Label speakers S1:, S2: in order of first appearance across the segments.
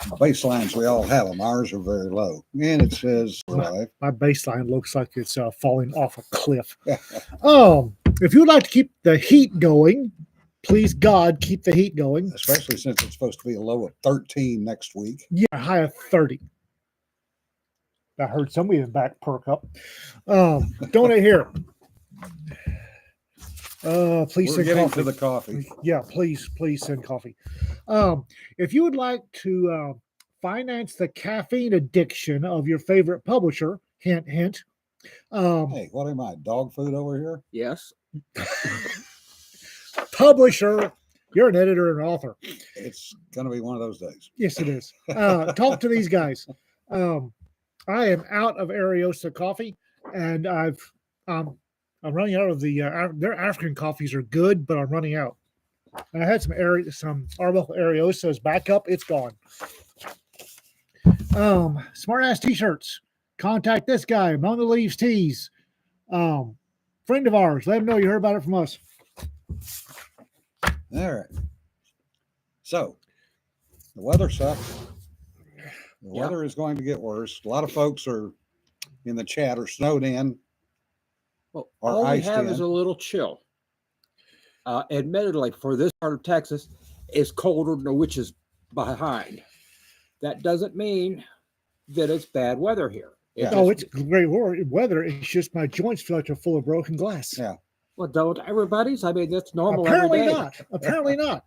S1: Baselines, we all have them. Ours are very low. And it says,
S2: My baseline looks like it's falling off a cliff. If you would like to keep the heat going, please God, keep the heat going.
S1: Especially since it's supposed to be a low of 13 next week.
S2: Yeah, high of 30. I heard somebody in the back perk up. Donate here. Please
S1: We're
S2: send
S1: getting
S2: coffee.
S1: to the coffee.
S2: Yeah, please send coffee. If you would like to finance the caffeine addiction of your favorite publisher, hint, hint.
S1: Hey, what am I, dog food over here?
S3: Yes.
S2: Publisher, you're an editor and author.
S1: It's going to be one of those days.
S2: Yes, it is. Talk to these guys. I am out of Ariosa coffee, and I'm running out of their African coffees are good, but I'm running out. I had some Arbuckle Ariosas back up. It's gone. Smart ass t-shirts. Contact this guy, Among the Leaves Tees. Friend of ours. Let him know you heard about it from us.
S1: All right. So, the weather sucks. The weather is going to get worse. A lot of folks are in the chat are snowed in.
S3: Well, all we have is
S1: in.
S3: a little chill. Admittedly, for this part of Texas, it's colder than which is behind. That doesn't mean that it's bad weather here.
S2: It's great weather. It's just my joints feel like they're full of broken glass.
S1: Yeah.
S3: Well, don't everybody's? I mean, that's normal.
S2: Apparently
S3: every day.
S2: not. Apparently not.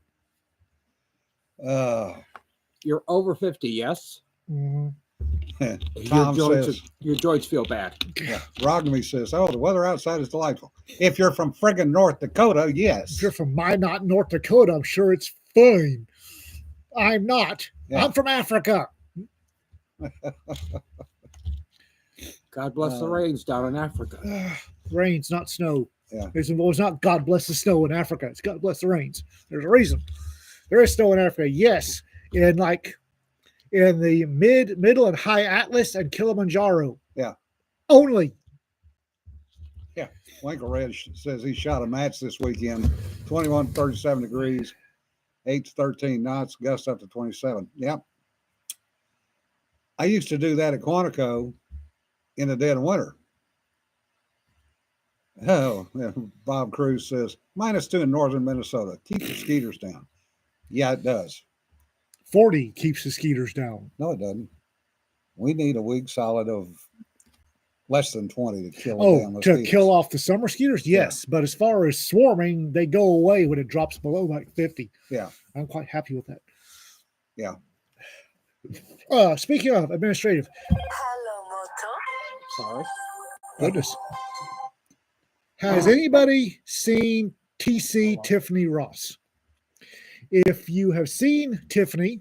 S3: You're over 50, yes?
S2: Mm-hmm.
S1: Tom says,
S3: your joints feel bad.
S1: Yeah. Rogamy says, oh, the weather outside is delightful. If you're from friggin' North Dakota, yes.
S2: If you're from Minot, North Dakota, I'm sure it's fine. I'm not. Yeah. I'm from Africa.
S3: God bless the rains down in Africa.
S2: Rains, not snow.
S1: Yeah.
S2: It's not God bless the snow in Africa. It's God bless the rains. There's a reason. There is snow in Africa, yes. In the middle, and high Atlas and Kilimanjaro.
S1: Yeah.
S2: Only.
S1: Yeah. Winkle Red says he shot a match this weekend. 21, 37 degrees, 8 to 13 knots, gust up to 27. Yep. I used to do that at Quantico in the dead of winter. Oh, yeah. Bob Cruz says, -2 in northern Minnesota. Keep the skeeters down. Yeah, it does.
S2: 40 keeps the skeeters down.
S1: No, it doesn't. We need a week solid of less than 20 to kill
S2: down to kill off the summer skeeters? Yes. Yeah. But as far as swarming, they go away when it drops below like 50.
S1: Yeah.
S2: I'm quite happy with that.
S1: Yeah.
S2: Speaking of administrative.
S4: Hello, Moto.
S3: Sorry.
S2: Goodness. Has anybody seen TC Tiffany Ross? If you have seen Tiffany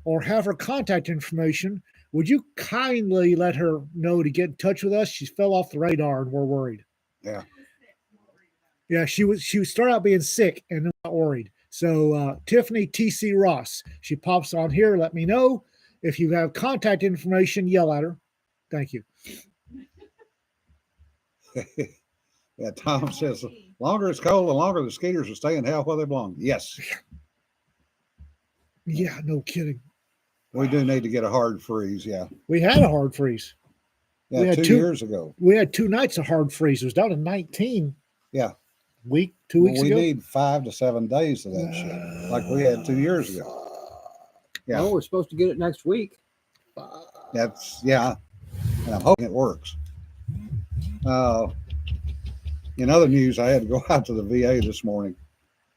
S2: or have her contact information, would you kindly let her know to get in touch with us? She fell off the radar and we're worried.
S1: Yeah.
S2: Yeah, she started out being sick and not worried. So Tiffany TC Ross, she pops on here. Let me know. If you have contact information, yell at her. Thank you.
S1: Yeah, Tom says, the longer it's cold, the longer the skeeters will stay in hell where they belong. Yes.
S2: Yeah, no kidding.
S1: We do need to get a hard freeze, yeah.
S2: We had a hard freeze.
S1: Yeah, we had 2 years ago.
S2: We had 2 nights of hard freeze. It was down to 19.
S1: Yeah.
S2: 2 weeks ago.
S1: We need 5 to 7 days of that shit, like we had 2 years ago.
S3: Yeah. Oh, we're supposed to get it next week.
S1: Yeah. And I'm hoping it works. In other news, I had to go out to the VA this morning.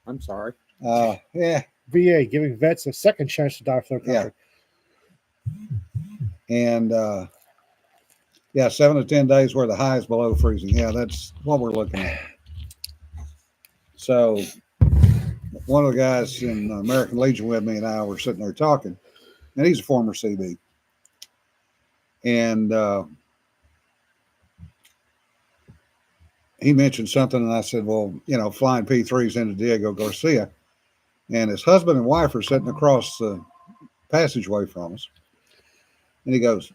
S3: I'm sorry.
S1: Yeah.
S2: VA giving vets a second chance to die for their country.
S1: Yeah. And 7 to 10 days where the high is below freezing. Yeah, that's what we're looking at. So one of the guys in American Legion with me and I were sitting there talking, and he's a former CB. And he mentioned something, and I said, well, flying P3s into Diego Garcia. And his husband and wife are sitting across the passageway from us. And he goes,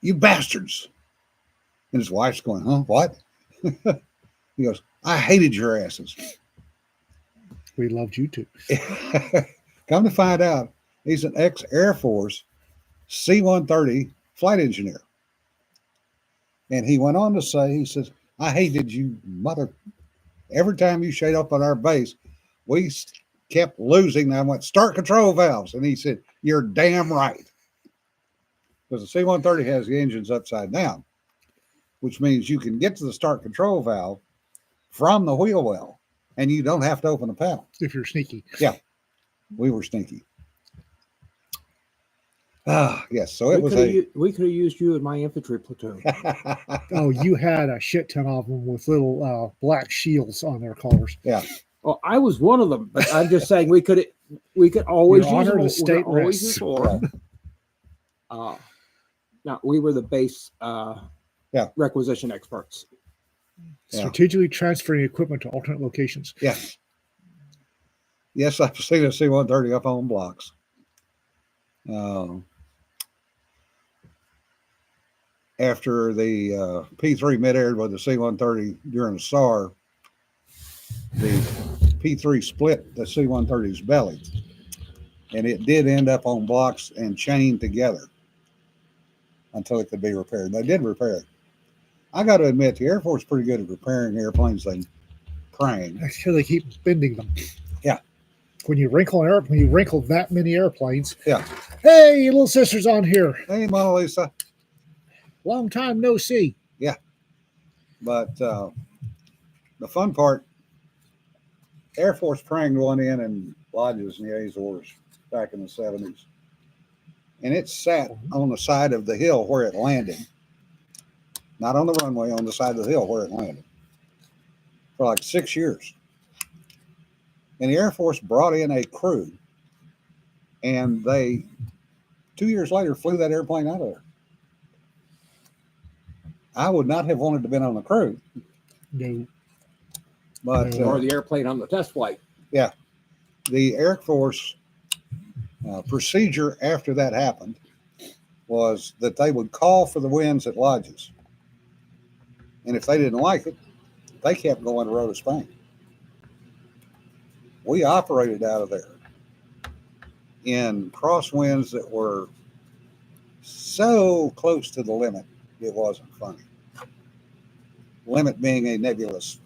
S1: you bastards. And his wife's going, huh? What? He goes, I hated your asses.
S2: We loved you too.
S1: Come to find out, he's an ex-Air Force C-130 flight engineer. And he went on to say, he says, I hated you, mother. Every time you showed up on our base, we kept losing. And I went, start control valves. And he said, you're damn right. Because the C-130 has the engines upside down, which means you can get to the start control valve from the wheel well, and you don't have to open the panel.
S2: If you're sneaky.
S1: Yeah, we were sneaky. Ah, yes. So it was
S3: we could have used you in my infantry platoon.
S2: Oh, you had a shit ton of them with little black shields on their collars.
S1: Yeah.
S3: Well, I was one of them, but I'm just saying we could always
S2: Your
S3: use
S2: honor,
S3: them.
S2: the state
S3: Always
S2: rests.
S3: use them. Now we were the base requisition experts.
S2: Strategically transferring equipment to alternate locations.
S1: Yes. Yes, I've seen a C-130 up on blocks. After the P-3 mid-aired with the C-130 during the SAR, the P-3 split the C-130's belly, and it did end up on blocks and chained together until it could be repaired. They did repair it. I got to admit, the Air Force is pretty good at repairing airplanes they prang.
S2: Until they keep bending them.
S1: Yeah.
S2: When you wrinkle that many airplanes.
S1: Yeah.
S2: Hey, little sister's on here.
S1: Hey, Mona Lisa.
S2: Long time no see.
S1: Yeah. But the fun part, Air Force pranged one in lodges in the Azores back in the 70s. And it sat on the side of the hill where it landed. Not on the runway, on the side of the hill where it landed. For like 6 years. And the Air Force brought in a crew. And they, 2 years later, flew that airplane out of there. I would not have wanted to have been on the crew.
S2: No.
S1: But
S3: Or the airplane on the test flight.
S1: Yeah. The Air Force procedure after that happened was that they would call for the winds at lodges. And if they didn't like it, they kept going to Rota, Spain. We operated out of there in crosswinds that were so close to the limit, it wasn't funny. Limit being a nebulous,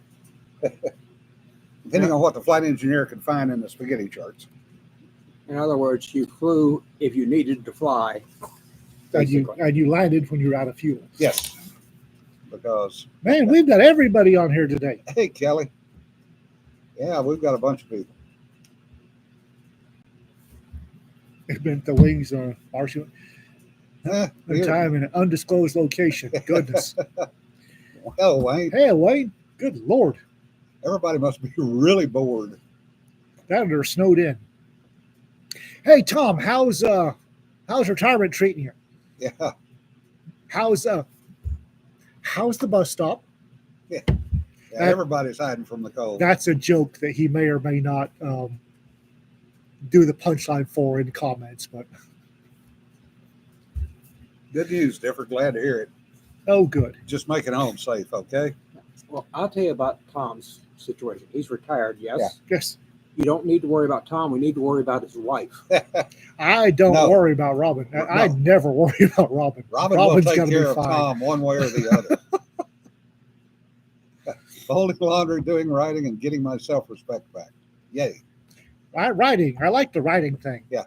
S1: depending on what the flight engineer could find in the spaghetti charts.
S3: In other words, you flew if you needed to fly.
S2: And you landed when you were out of fuel.
S1: Yes. Because,
S2: Man, we've got everybody on here today.
S1: hey, Kelly. Yeah, we've got a bunch of people.
S2: It meant the wings are partial. Time in an undisclosed location. Goodness.
S1: Well, Wayne,
S2: Hey, Wayne. Good Lord.
S1: everybody must be really bored.
S2: That they're snowed in. Hey, Tom, how's retirement treating you?
S1: Yeah.
S2: How's the bus stop?
S1: Yeah, everybody's hiding from the cold.
S2: That's a joke that he may or may not do the punchline for in comments, but
S1: Good news, Differ. Glad to hear it.
S2: oh, good.
S1: Just make it home safe, okay?
S3: Well, I'll tell you about Tom's situation. He's retired, yes.
S1: Yeah.
S2: Yes,
S3: You don't need to worry about Tom. We need to worry about his wife.
S2: I don't
S1: No.
S2: worry about Robin. I never worry about Robin.
S1: Robin will
S2: Robin's
S1: take
S2: gotta be
S1: care of
S2: fine.
S1: Tom one way or the other. Folding laundry, doing writing, and getting my self-respect back. Yay.
S2: Writing. I like the writing thing.
S1: Yeah.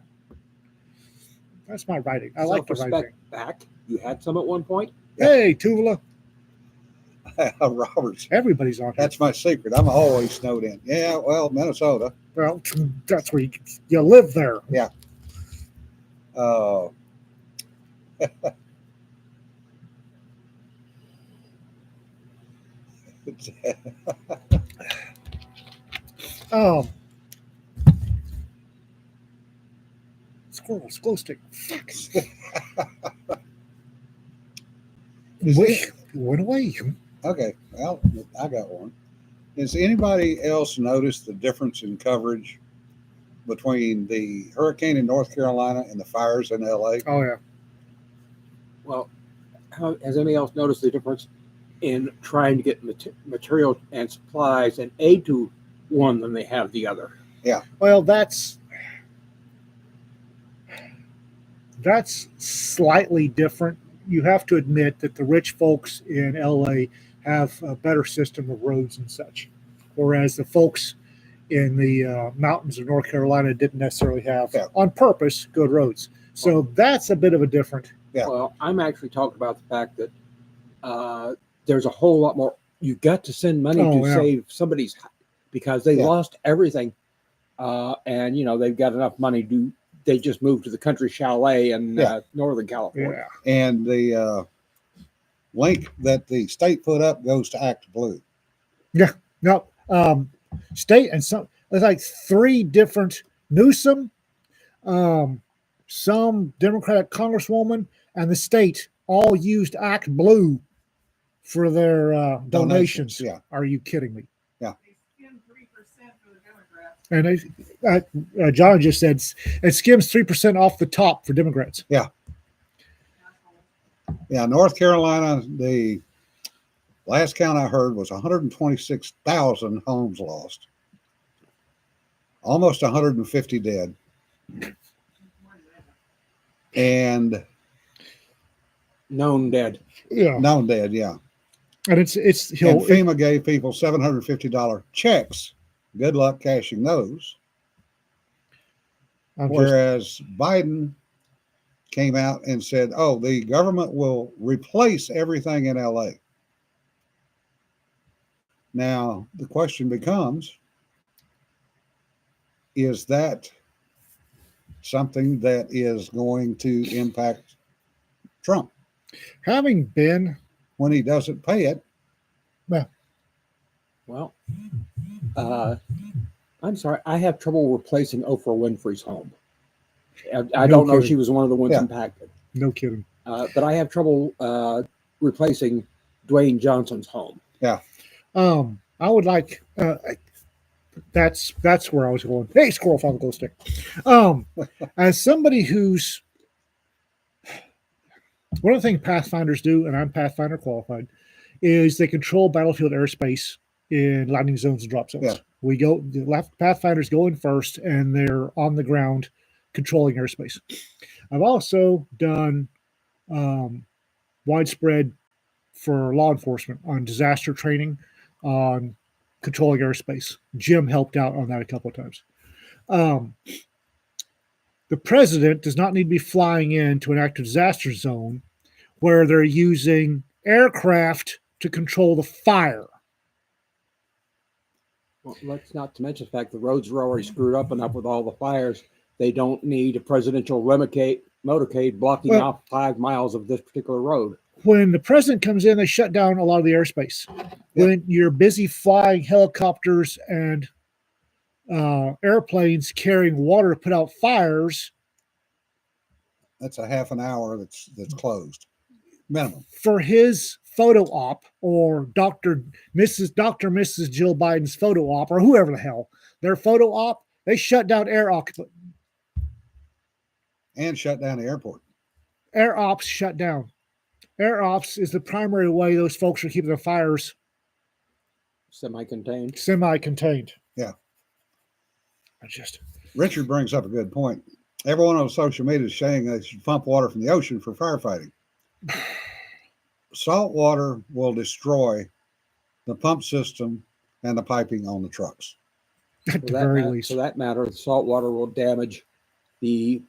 S2: That's my writing. I like the writing.
S3: Self-respect back. You had some at one point.
S1: Yeah.
S2: Hey, Tula.
S1: Roberts.
S2: Everybody's on here.
S1: That's my secret. I'm always snowed in. Yeah, well, Minnesota.
S2: Well, that's where you live there. Squirrels, glow stick. Fuck. Went away.
S1: Okay, well, I got one. Has anybody else noticed the difference in coverage between the hurricane in North Carolina and the fires in LA?
S2: Oh, yeah.
S3: Well, has anybody else noticed the difference in trying to get material and supplies and aid to one than they have the other?
S2: Well, that's that's slightly different. You have to admit that the rich folks in LA have a better system of roads and such, whereas the folks in the mountains of North Carolina didn't necessarily have, on purpose, good roads. So that's a bit of a different.
S1: Yeah.
S3: Well, I'm actually talking about the fact that there's a whole lot more. You got to send money to save somebody's, because they lost everything, and they've got enough money to. They just moved to the country chalet in Northern California.
S1: Yeah. And the link that the state put up goes to Act Blue.
S2: Yeah. No. State and some. There's like 3 different Newsom, some Democratic Congresswoman, and the state all used Act Blue for their donations.
S1: Yeah.
S2: Are you kidding me?
S1: Yeah.
S2: And John just said it skims 3% off the top for Democrats.
S1: Yeah. Yeah. North Carolina, the last count I heard was 126,000 homes lost, almost 150 dead, and
S3: known dead.
S2: Yeah.
S1: Known dead. Yeah.
S2: And and
S1: FEMA gave people $750 checks. Good luck cashing those. Whereas Biden came out and said, "Oh, the government will replace everything in LA." Now the question becomes: is that something that is going to impact Trump?
S2: Having been
S1: when he doesn't pay it.
S3: Well, I'm sorry. I have trouble replacing Oprah Winfrey's home. I don't know if she was one of the ones impacted.
S2: No kidding.
S3: But I have trouble replacing Dwayne Johnson's home.
S1: Yeah.
S2: I would like. That's where I was going. Hey, squirrel, found the glow stick. As somebody who's one of the things Pathfinders do, and I'm Pathfinder qualified, is they control battlefield airspace in landing zones and drop zones.
S1: Yeah.
S2: We go, the Pathfinders go in first, and they're on the ground controlling airspace. I've also done widespread for law enforcement on disaster training, on controlling airspace. Jim helped out on that a couple of times. The president does not need to be flying into an active disaster zone where they're using aircraft to control the fire.
S3: Well, let's not to mention the fact the roads are already screwed up enough with all the fires. They don't need a presidential motorcade blocking off 5 miles of this particular road.
S2: When the president comes in, they shut down a lot of the airspace. When you're busy flying helicopters and airplanes carrying water to put out fires,
S1: that's a half an hour that's closed minimum
S2: for his photo op, or Mrs. Jill Biden's photo op, or whoever the hell their photo op. They shut down air occupant
S1: and shut down the airport.
S2: Air ops shut down. Air ops is the primary way those folks are keeping the fires semi-contained.
S1: Yeah.
S2: Just
S1: Richard brings up a good point. Everyone on social media is saying they should pump water from the ocean for firefighting. Salt water will destroy the pump system and the piping on the trucks.
S2: At the very least.
S3: For that matter, the salt water will damage the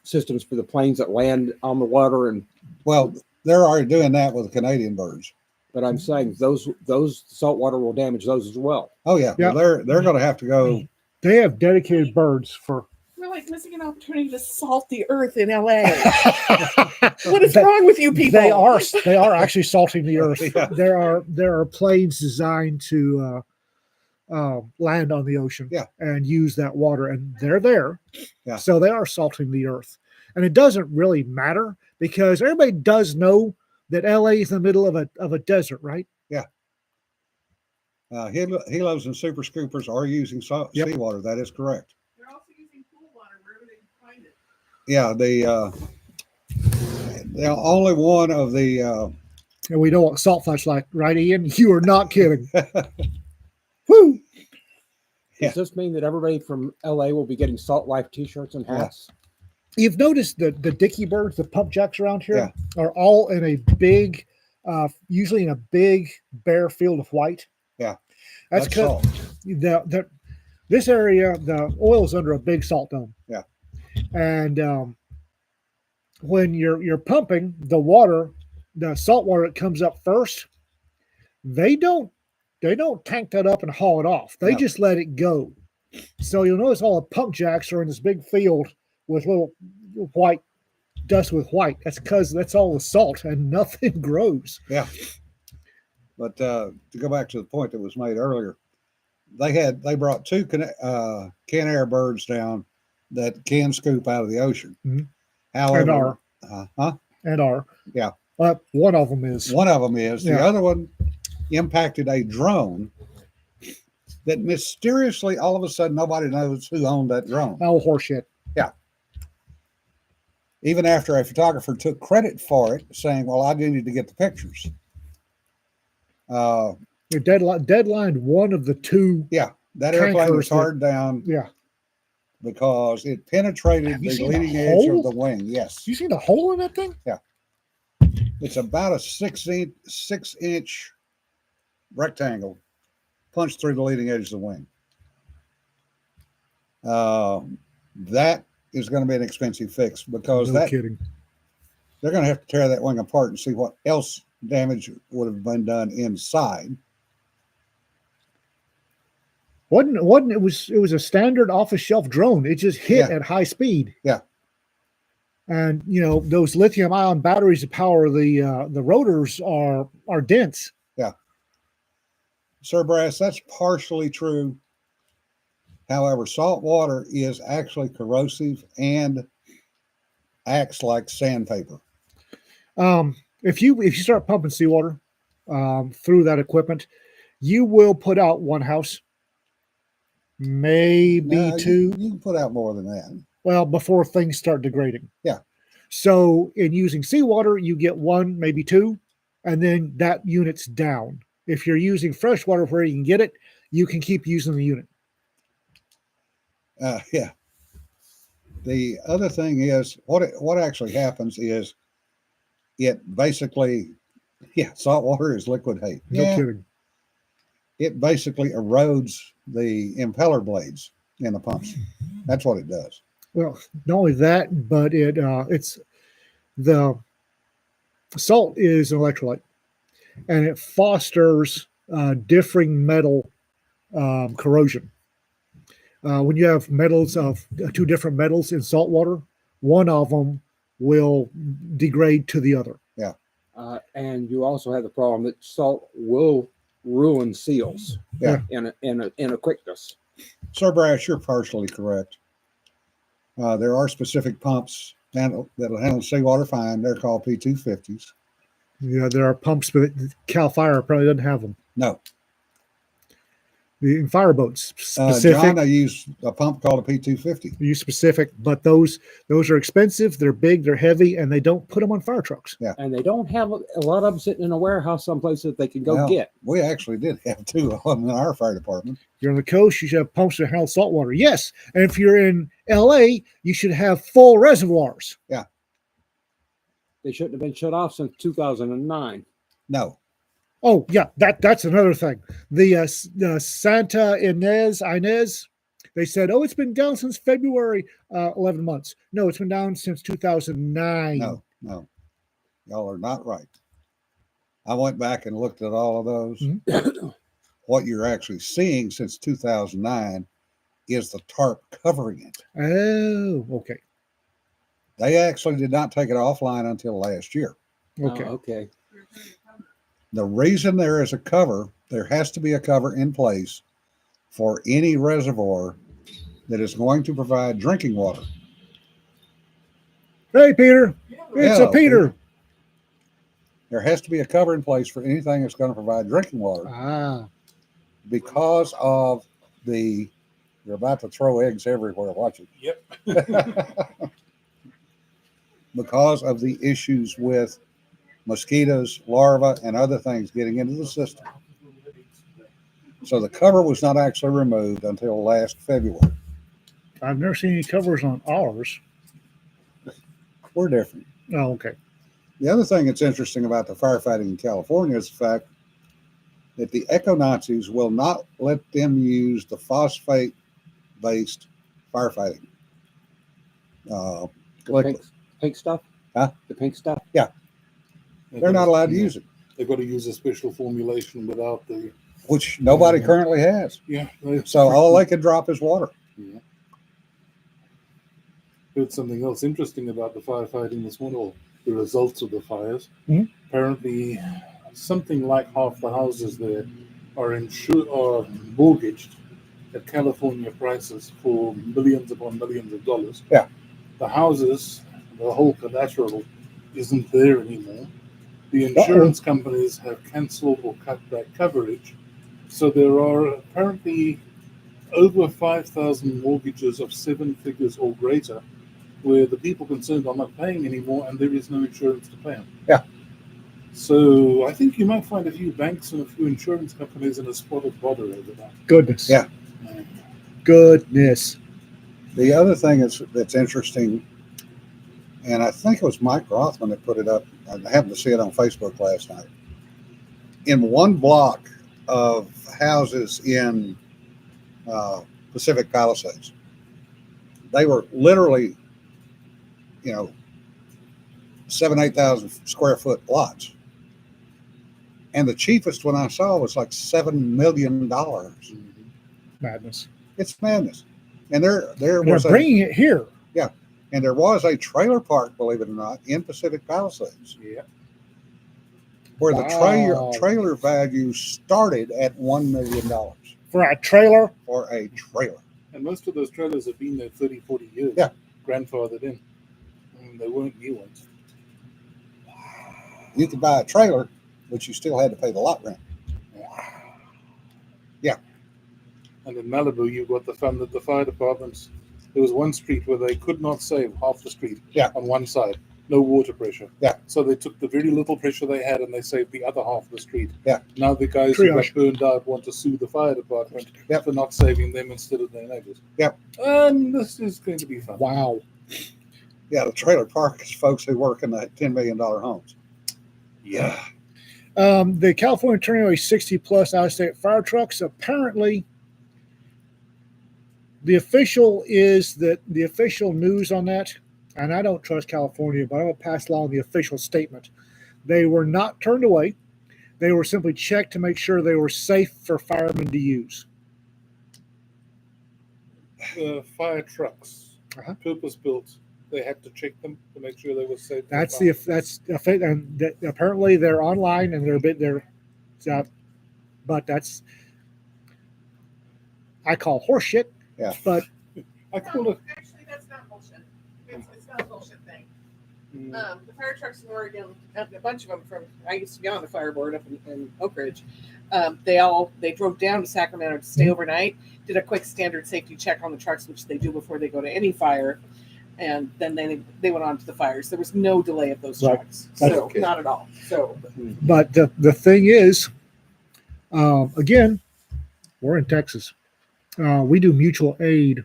S3: systems for the planes that land on the water. And
S1: well, they're already doing that with the Canadian birds.
S3: But I'm saying those salt water will damage those as well.
S1: Oh yeah,
S2: yep.
S1: Well, they're going to have to go.
S2: They have dedicated birds for.
S5: We're like missing an opportunity to salt the earth in LA. What is wrong with you people?
S2: They are actually salting the earth. Yeah. There are planes designed to land on the ocean and use that water, and they're there.
S1: Yeah.
S2: So they are salting the earth, and it doesn't really matter because everybody does know that LA is in the middle of a desert, right?
S1: Yeah. Helos and super scoopers are using seawater. That is correct.
S5: They're also using pool water wherever they can find it.
S1: Yeah, the only one of the.
S2: And we know what salt flats like, right, Ian? You are not kidding. Woo!
S3: Does this mean that everybody from LA will be getting Salt Life T-shirts and hats?
S2: You've noticed the dicky birds, the pump jacks around here,
S1: Yeah.
S2: are all in a big, usually in a big bare field of white.
S1: Yeah.
S2: That's because
S1: salt.
S2: this area, the oil is under a big salt dome.
S1: Yeah.
S2: And when you're pumping the water, the salt water that comes up first, they don't tank that up and haul it off. They
S1: No.
S2: just let it go. So you'll notice all the pump jacks are in this big field with little white dust with white. That's because that's all the salt and nothing grows.
S1: Yeah. But to go back to the point that was made earlier, they brought two Canaire birds down that can scoop out of the ocean.
S2: Mhm.
S1: However,
S2: And are.
S1: Yeah.
S2: One of them is.
S1: One of them is. The
S2: Yeah.
S1: other one impacted a drone that mysteriously, all of a sudden, nobody knows who owned that drone.
S2: Oh, horseshit.
S1: Even after a photographer took credit for it, saying, well, I needed to get the pictures.
S2: They deadlined one of the two.
S1: Yeah, that airplane was
S2: Tankers that-
S1: hard down
S2: Yeah.
S1: because it penetrated
S2: Have you
S1: the
S2: seen the
S1: leading edge
S2: hole?
S1: of the wing. Yes.
S2: You see the hole in that thing?
S1: It's about a 6-inch rectangle punched through the leading edge of the wing. That is going to be an expensive fix because
S2: No kidding.
S1: they're going to have to tear that wing apart and see what else damage would have been done inside.
S2: Wasn't it was a standard off-the-shelf drone. It just hit
S1: Yeah.
S2: at high speed.
S1: Yeah.
S2: And those lithium-ion batteries that power the rotors are dense.
S1: Sir Brass, that's partially true. However, salt water is actually corrosive and acts like sandpaper.
S2: If you start pumping seawater through that equipment, you will put out one house, maybe
S1: No,
S2: two.
S1: You can put out more than that.
S2: Well, before things start degrading.
S1: Yeah.
S2: So in using seawater, you get one, maybe two, and then that unit's down. If you're using fresh water where you can get it, you can keep using the unit.
S1: Yeah. The other thing is what actually happens is it basically, salt water is liquid hate.
S2: No kidding.
S1: It basically erodes the impeller blades in the pumps. That's what it does.
S2: Well, not only that, but it's the salt is an electrolyte, and it fosters differing metal corrosion. When you have metals of two different metals in salt water, one of them will degrade to the other.
S3: And you also have the problem that salt will ruin seals.
S1: Yeah.
S3: In a quickness.
S1: Sir Brass, you're partially correct. There are specific pumps that'll handle seawater fine. They're called P250s.
S2: Yeah, there are pumps, but Cal Fire probably doesn't have them.
S1: No.
S2: In fireboats, specific.
S1: John, I use a pump called a P250.
S2: Use specific, but those are expensive. They're big, they're heavy, and they don't put them on fire trucks.
S1: Yeah.
S3: And they don't have a lot of them sitting in a warehouse someplace that they can go
S1: Well,
S3: get.
S1: We actually did have two of them in our fire department.
S2: If you're on the coast, you should have pumps that handle salt water. Yes. And if you're in LA, you should have full reservoirs.
S3: They shouldn't have been shut off since 2009.
S1: No.
S2: Oh, yeah, that's another thing. The Santa Inez, they said, oh, it's been down since February, 11 months. No, it's been down since 2009.
S1: No. Y'all are not right. I went back and looked at all of those.
S2: Mm-hmm.
S1: What you're actually seeing since 2009 is the tarp covering it.
S2: Oh, okay.
S1: They actually did not take it offline until last year.
S2: Okay.
S3: Okay.
S1: The reason there is a cover, there has to be a cover in place for any reservoir that is going to provide drinking water.
S2: Hey, Peter. It's
S1: Hello,
S2: a Peter.
S1: There has to be a cover in place for anything that's going to provide drinking water
S2: Ah,
S1: because of you're about to throw eggs everywhere. Watch it.
S6: Yep.
S1: Because of the issues with mosquitoes, larvae, and other things getting into the system. So the cover was not actually removed until last February.
S2: I've never seen any covers on ours.
S1: We're different.
S2: Oh, okay.
S1: The other thing that's interesting about the firefighting in California is the fact that the eco-Nazis will not let them use the phosphate-based firefighting.
S3: The
S1: liquid.
S3: pink stuff?
S1: Huh?
S3: The pink stuff?
S1: They're not allowed to use it,
S6: They've got to use a special formulation without the.
S1: which nobody currently has.
S6: Yeah.
S1: So all they can drop is water.
S6: Yeah. Heard something else interesting about the firefighting this morning, or the results of the fires.
S2: Mhm.
S6: Apparently, something like half the houses there are are mortgaged at California prices for millions upon millions of dollars.
S1: Yeah.
S6: The houses, the whole collateral, isn't there anymore. The insurance companies have cancelled or cut back coverage. So there are apparently over 5,000 mortgages of 7 figures or greater where the people concerned are not paying anymore and there is no insurance to pay them.
S1: Yeah.
S6: So I think you might find a few banks and a few insurance companies in a spot of bother over that.
S2: Goodness.
S1: Yeah.
S2: Goodness.
S1: The other thing that's interesting, and I think it was Mike Rothman that put it up. I happened to see it on Facebook last night. In one block of houses in Pacific Palisades, they were literally, 8,000 square foot lots. And the cheapest one I saw was like $7 million.
S2: Madness.
S1: It's madness. And there
S2: And they're
S1: was
S2: bringing it here.
S1: and there was a trailer park, believe it or not, in Pacific Palisades,
S6: Yeah.
S1: where
S2: Wow.
S1: the trailer value started at $1 million
S2: For a trailer.
S1: for a trailer.
S6: And most of those trailers have been there 30, 40 years.
S1: Yeah.
S6: Grandfathered in. And they weren't new ones.
S1: You could buy a trailer, but you still had to pay the lot rent.
S6: And in Malibu, you've got the fun that the fire departments, there was one street where they could not save half the street on one side. No water pressure.
S1: Yeah.
S6: So they took the very little pressure they had and they saved the other half of the street.
S1: Yeah.
S6: Now the guys who got
S2: Triage.
S6: burned out want to sue the fire department for not saving them instead of their neighbors.
S1: Yep.
S6: And this is going to be fun.
S2: Wow.
S1: Yeah, the trailer park is folks who work in the $10 million homes.
S6: Yeah.
S2: The California Tornado 60 plus out of state fire trucks. Apparently, the official news on that, and I don't trust California, but I'm going to pass along the official statement. They were not turned away. They were simply checked to make sure they were safe for firemen to use.
S6: Fire trucks,
S2: Uh-huh.
S6: purpose built. They had to check them to make sure they were safe.
S2: And apparently they're online and but I call horse shit.
S1: Yeah.
S2: But
S6: I call it.
S5: Actually, that's not bullshit. It's not a bullshit thing. The fire trucks in Oregon, a bunch of them I used to be on the fire board up in Oak Ridge. They drove down to Sacramento to stay overnight, did a quick standard safety check on the trucks, which they do before they go to any fire. And then they went on to the fires. There was no delay of those
S2: Right.
S5: trucks.
S2: That's
S5: So
S6: okay.
S5: not at all. So
S2: But the thing is, again, we're in Texas. We do mutual aid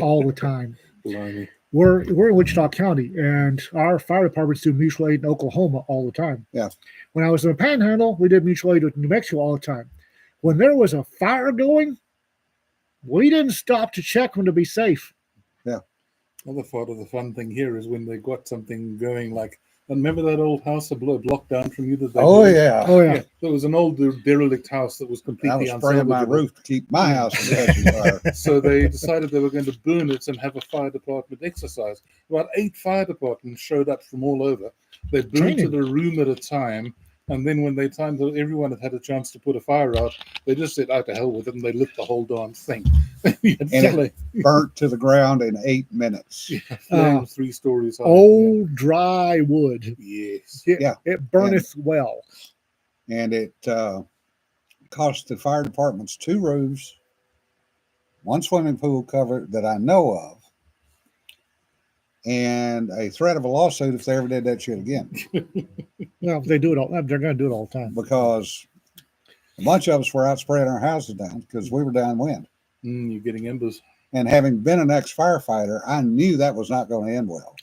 S2: all the time.
S6: Blimey.
S2: We're in Wichita County, and our fire departments do mutual aid in Oklahoma all the time.
S1: Yeah.
S2: When I was in the Panhandle, we did mutual aid with New Mexico all the time. When there was a fire going, we didn't stop to check them to be safe.
S6: Another part of the fun thing here is when they got something going, like, remember that old house a block down from you that they
S1: Oh,
S6: built?
S1: yeah.
S2: Oh yeah.
S6: There was an old derelict house that was
S1: I
S6: completely
S1: was spraying my
S6: unsalvageable.
S1: roof to keep my house from catching fire.
S6: So they decided they were going to burn it and have a fire department exercise. About 8 fire departments showed up from all over. They burnt it a room at a time. And then when they timed that everyone had a chance to put a fire out, they just said, "Out to hell with it," and they lit the whole darn thing.
S1: Burnt to the ground in 8 minutes.
S6: Flames 3 stories high.
S2: Old dry wood.
S6: Yes.
S2: It burneth well.
S1: And it cost the fire departments 2 roofs, 1 swimming pool cover that I know of, and a threat of a lawsuit if they ever did that shit again.
S2: Well, they do it all. They're going to do it all the time.
S1: Because a bunch of us were out spraying our houses down because we were downwind.
S6: You're getting embers.
S1: And having been an ex-firefighter, I knew that was not going to end well.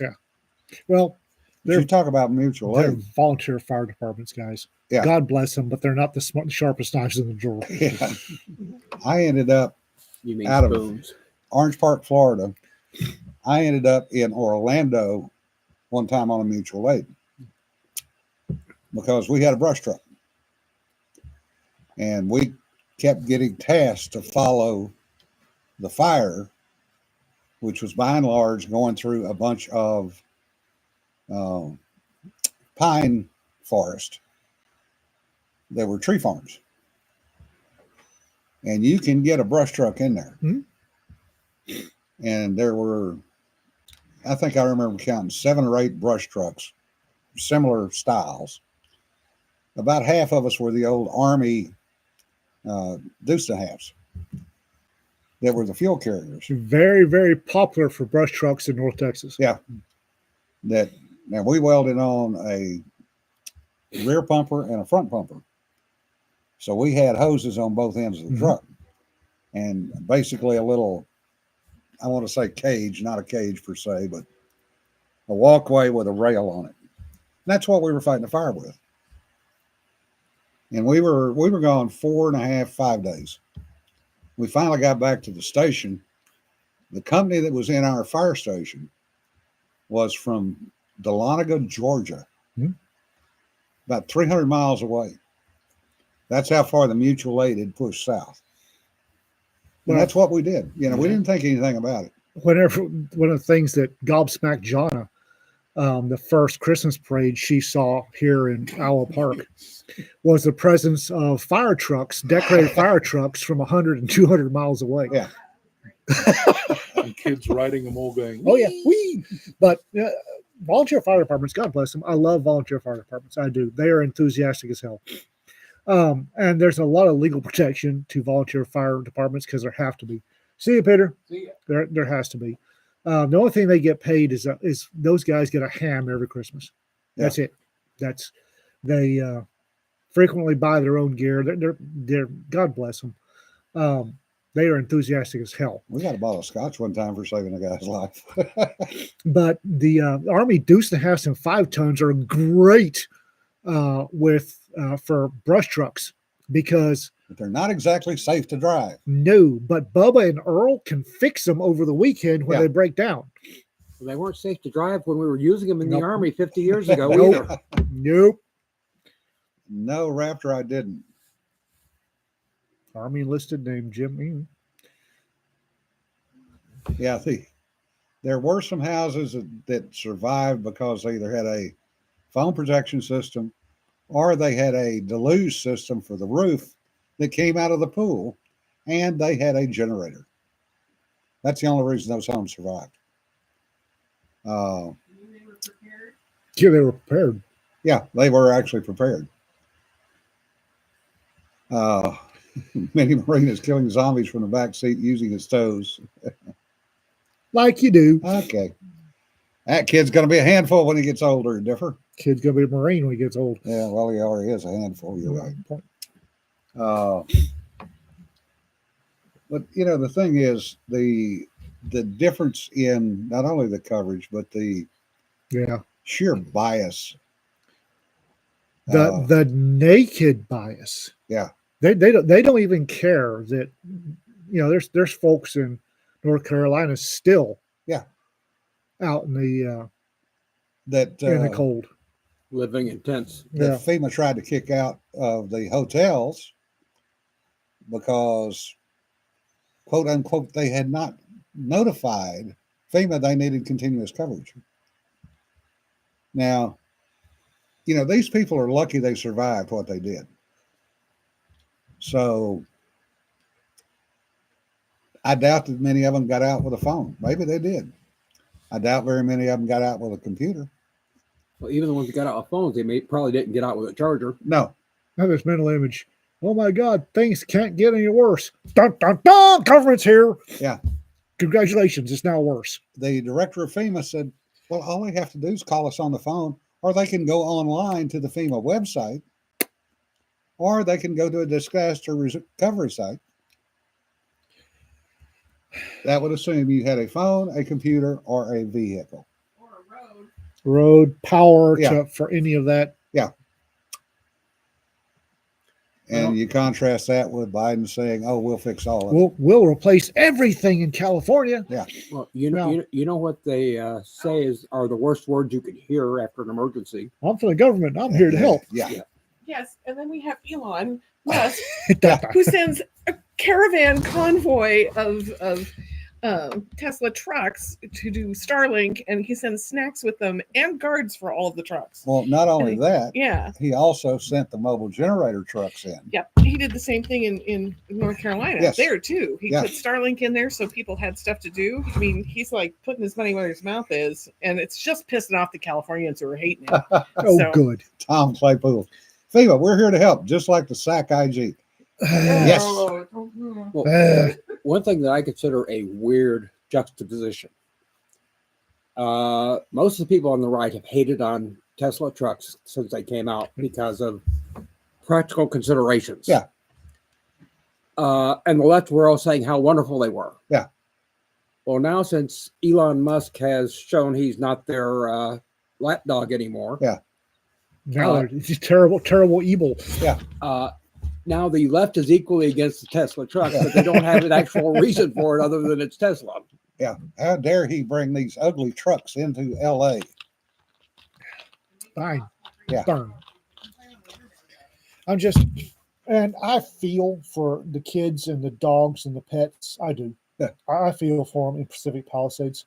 S2: Well,
S1: You talk about mutual
S2: they're
S1: aid.
S2: volunteer fire departments, guys.
S1: Yeah.
S2: God bless them, but they're not the sharpest knives in the drawer.
S1: Yeah. I ended up
S3: You mean
S1: Out of-
S3: spoons?
S1: Orange Park, Florida. I ended up in Orlando one time on a mutual aid because we had a brush truck. And we kept getting tasked to follow the fire, which was by and large going through a bunch of pine forest. There were tree farms. And you can get a brush truck in there.
S2: Mm-hmm.
S1: And there were, I think I remember counting 7 or 8 brush trucks, similar styles. About half of us were the old Army deuce and a halves that were the fuel carriers.
S2: Very, very popular for brush trucks in North Texas.
S1: Yeah. That now we welded on a rear pumper and a front pumper. So we had hoses on both ends of the truck and basically a little, I want to say cage, not a cage per se, but a walkway with a rail on it. And that's what we were fighting the fire with. And we were gone 4.5, 5 days. We finally got back to the station. The company that was in our fire station was from Dahlonega, Georgia, about 300 miles away. That's how far the mutual aid had pushed south. And that's what we did. You know, we didn't think anything about it.
S2: One of the things that gobsmacked Jonna, the first Christmas parade she saw here in Owl Park, was the presence of fire trucks, decorated fire trucks from 100 and 200 miles away.
S1: Yeah.
S6: And kids riding them all going,
S2: Oh, yeah. Whee! But volunteer fire departments, God bless them. I love volunteer fire departments. I do. They are enthusiastic as hell. And there's a lot of legal protection to volunteer fire departments because there have to be. See you, Peter.
S3: See ya.
S2: There has to be. The only thing they get paid is those guys get a ham every Christmas. That's it. They frequently buy their own gear. They're God bless them. They are enthusiastic as hell.
S1: We got a bottle of scotch one time for saving a guy's life.
S2: But the Army deuce and a half and 5 tons are great for brush trucks because
S1: But they're not exactly safe to drive.
S2: no, but Bubba and Earl can fix them over the weekend when they break down.
S3: Well, they weren't safe to drive when we were using them in the
S2: Nope.
S3: Army 50 years ago
S2: Nope.
S3: either.
S2: Nope.
S1: No, Raptor, I didn't.
S2: Army enlisted named Jim.
S1: Yeah, there were some houses that survived because they either had a foam protection system or they had a deluge system for the roof that came out of the pool, and they had a generator. That's the only reason those homes survived.
S2: Yeah, they were prepared.
S1: Yeah, they were actually prepared. Mini Marine is killing zombies from the back seat using his toes.
S2: Like you do.
S1: Okay. That kid's going to be a handful when he gets older, Differ.
S2: Kid's going to be a Marine when he gets old.
S1: Yeah, well, he already is a handful. You're right. But, you know, the thing is, the difference in not only the coverage, but the sheer bias.
S2: The naked bias.
S1: Yeah.
S2: They don't even care that, you know, there's folks in North Carolina still out in the in the cold,
S3: Living in tents.
S1: that FEMA tried to kick out of the hotels because, quote unquote, they had not notified FEMA they needed continuous coverage. Now, you know, these people are lucky they survived what they did. So I doubt that many of them got out with a phone. Maybe they did. I doubt very many of them got out with a computer.
S3: Well, even the ones that got out with phones, probably didn't get out with a charger.
S1: No.
S2: Now this mental image. Oh my God, things can't get any worse. Dun, dun, dun, government's here.
S1: Yeah.
S2: Congratulations, it's now worse.
S1: The director of FEMA said, well, all they have to do is call us on the phone, or they can go online to the FEMA website, or they can go to a disaster recovery site. That would assume you had a phone, a computer, or a vehicle.
S5: Or a road.
S2: road, power
S1: Yeah.
S2: for any of that.
S1: And
S3: Well-
S1: you contrast that with Biden saying, "Oh, we'll fix all of it."
S2: We'll replace everything in California.
S3: Well, you know,
S2: Now-
S3: you know what they say are the worst words you could hear after an emergency.
S2: I'm for the government. I'm here to help.
S1: Yeah.
S5: Yes, and then we have Elon Musk,
S1: Yeah.
S5: who sends a caravan convoy of Tesla trucks to do Starlink, and he sends snacks with them and guards for all of the trucks.
S1: Well, not only
S5: And
S1: that,
S5: Yeah,
S1: he also sent the mobile generator trucks in.
S5: yeah. He did the same thing in North Carolina
S1: Yes.
S5: there too. He
S1: Yeah.
S5: put Starlink in there so people had stuff to do. I mean, he's like putting his money where his mouth is, and it's just pissing off the Californians who are hating him.
S2: Oh,
S5: So-
S2: good.
S1: Tom Claypool. FEMA, we're here to help, just like the SAC IG. Yes.
S3: Well,
S2: Uh,
S3: one thing that I consider a weird juxtaposition. Most of the people on the right have hated on Tesla trucks since they came out because of practical considerations.
S1: Yeah.
S3: And the left were all saying how wonderful they were.
S1: Yeah.
S3: Well, now since Elon Musk has shown he's not their lapdog anymore,
S2: now it's just terrible, terrible evil.
S3: now the left is equally against the Tesla trucks, but they don't have an actual reason for it other than it's Tesla.
S1: Yeah. How dare he bring these ugly trucks into LA?
S2: Fine.
S1: Yeah.
S2: Burn. I'm just, and I feel for the kids and the dogs and the pets. I do.
S1: Yeah.
S2: I feel for them in Pacific Palisades.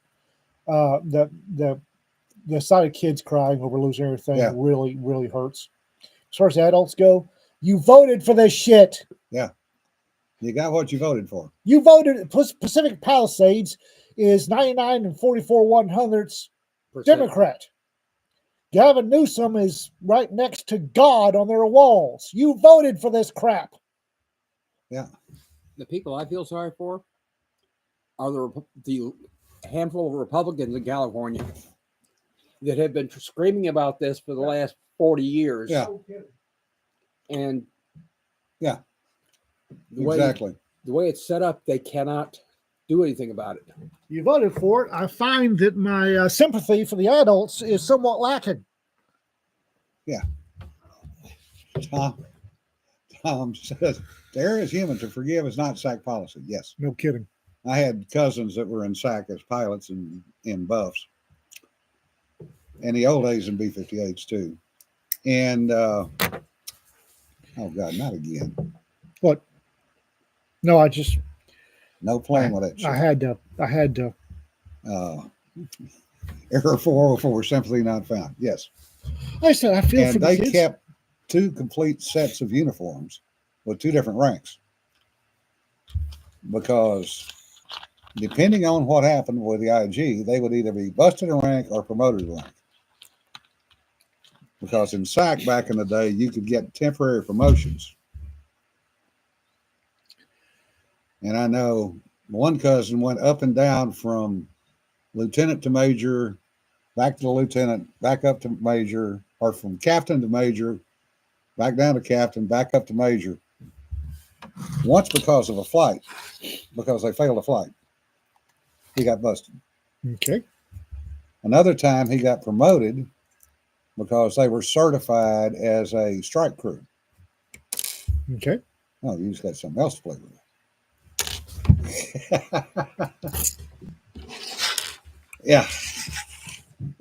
S2: The sight of kids crying over losing everything
S1: Yeah.
S2: really, really hurts. As far as adults go, you voted for this shit.
S1: You got what you voted for.
S2: You voted. Pacific Palisades is 99 and 44 100ths Democrat. Gavin Newsom is right next to God on their walls. You voted for this crap.
S3: The people I feel sorry for are the handful of Republicans in California that have been screaming about this for the last 40 years.
S1: Yeah.
S3: And
S1: Yeah.
S3: the way,
S1: Exactly.
S3: the way it's set up, they cannot do anything about it.
S2: You voted for it. I find that my sympathy for the adults is somewhat lacking.
S1: Tom says, there is human to forgive is not SAC policy. Yes.
S2: No kidding.
S1: I had cousins that were in SAC as pilots in buffs. In the old days in B-58s too. And, oh God, not again.
S2: What? No, I just,
S1: No playing with that shit.
S2: I had to.
S1: Error 404, sympathy not found. Yes.
S2: Like I said, I feel for
S1: And
S2: the
S1: they
S2: kids.
S1: kept two complete sets of uniforms with two different ranks. Because depending on what happened with the IG, they would either be busted a rank or promoted a rank. Because in SAC back in the day, you could get temporary promotions. And I know one cousin went up and down from lieutenant to major, back to lieutenant, back up to major, or from captain to major, back down to captain, back up to major. Once because of a flight, because they failed a flight. He got busted.
S2: Okay.
S1: Another time he got promoted because they were certified as a strike crew.
S2: Okay.
S1: Oh, you just got something else to play with. Yeah.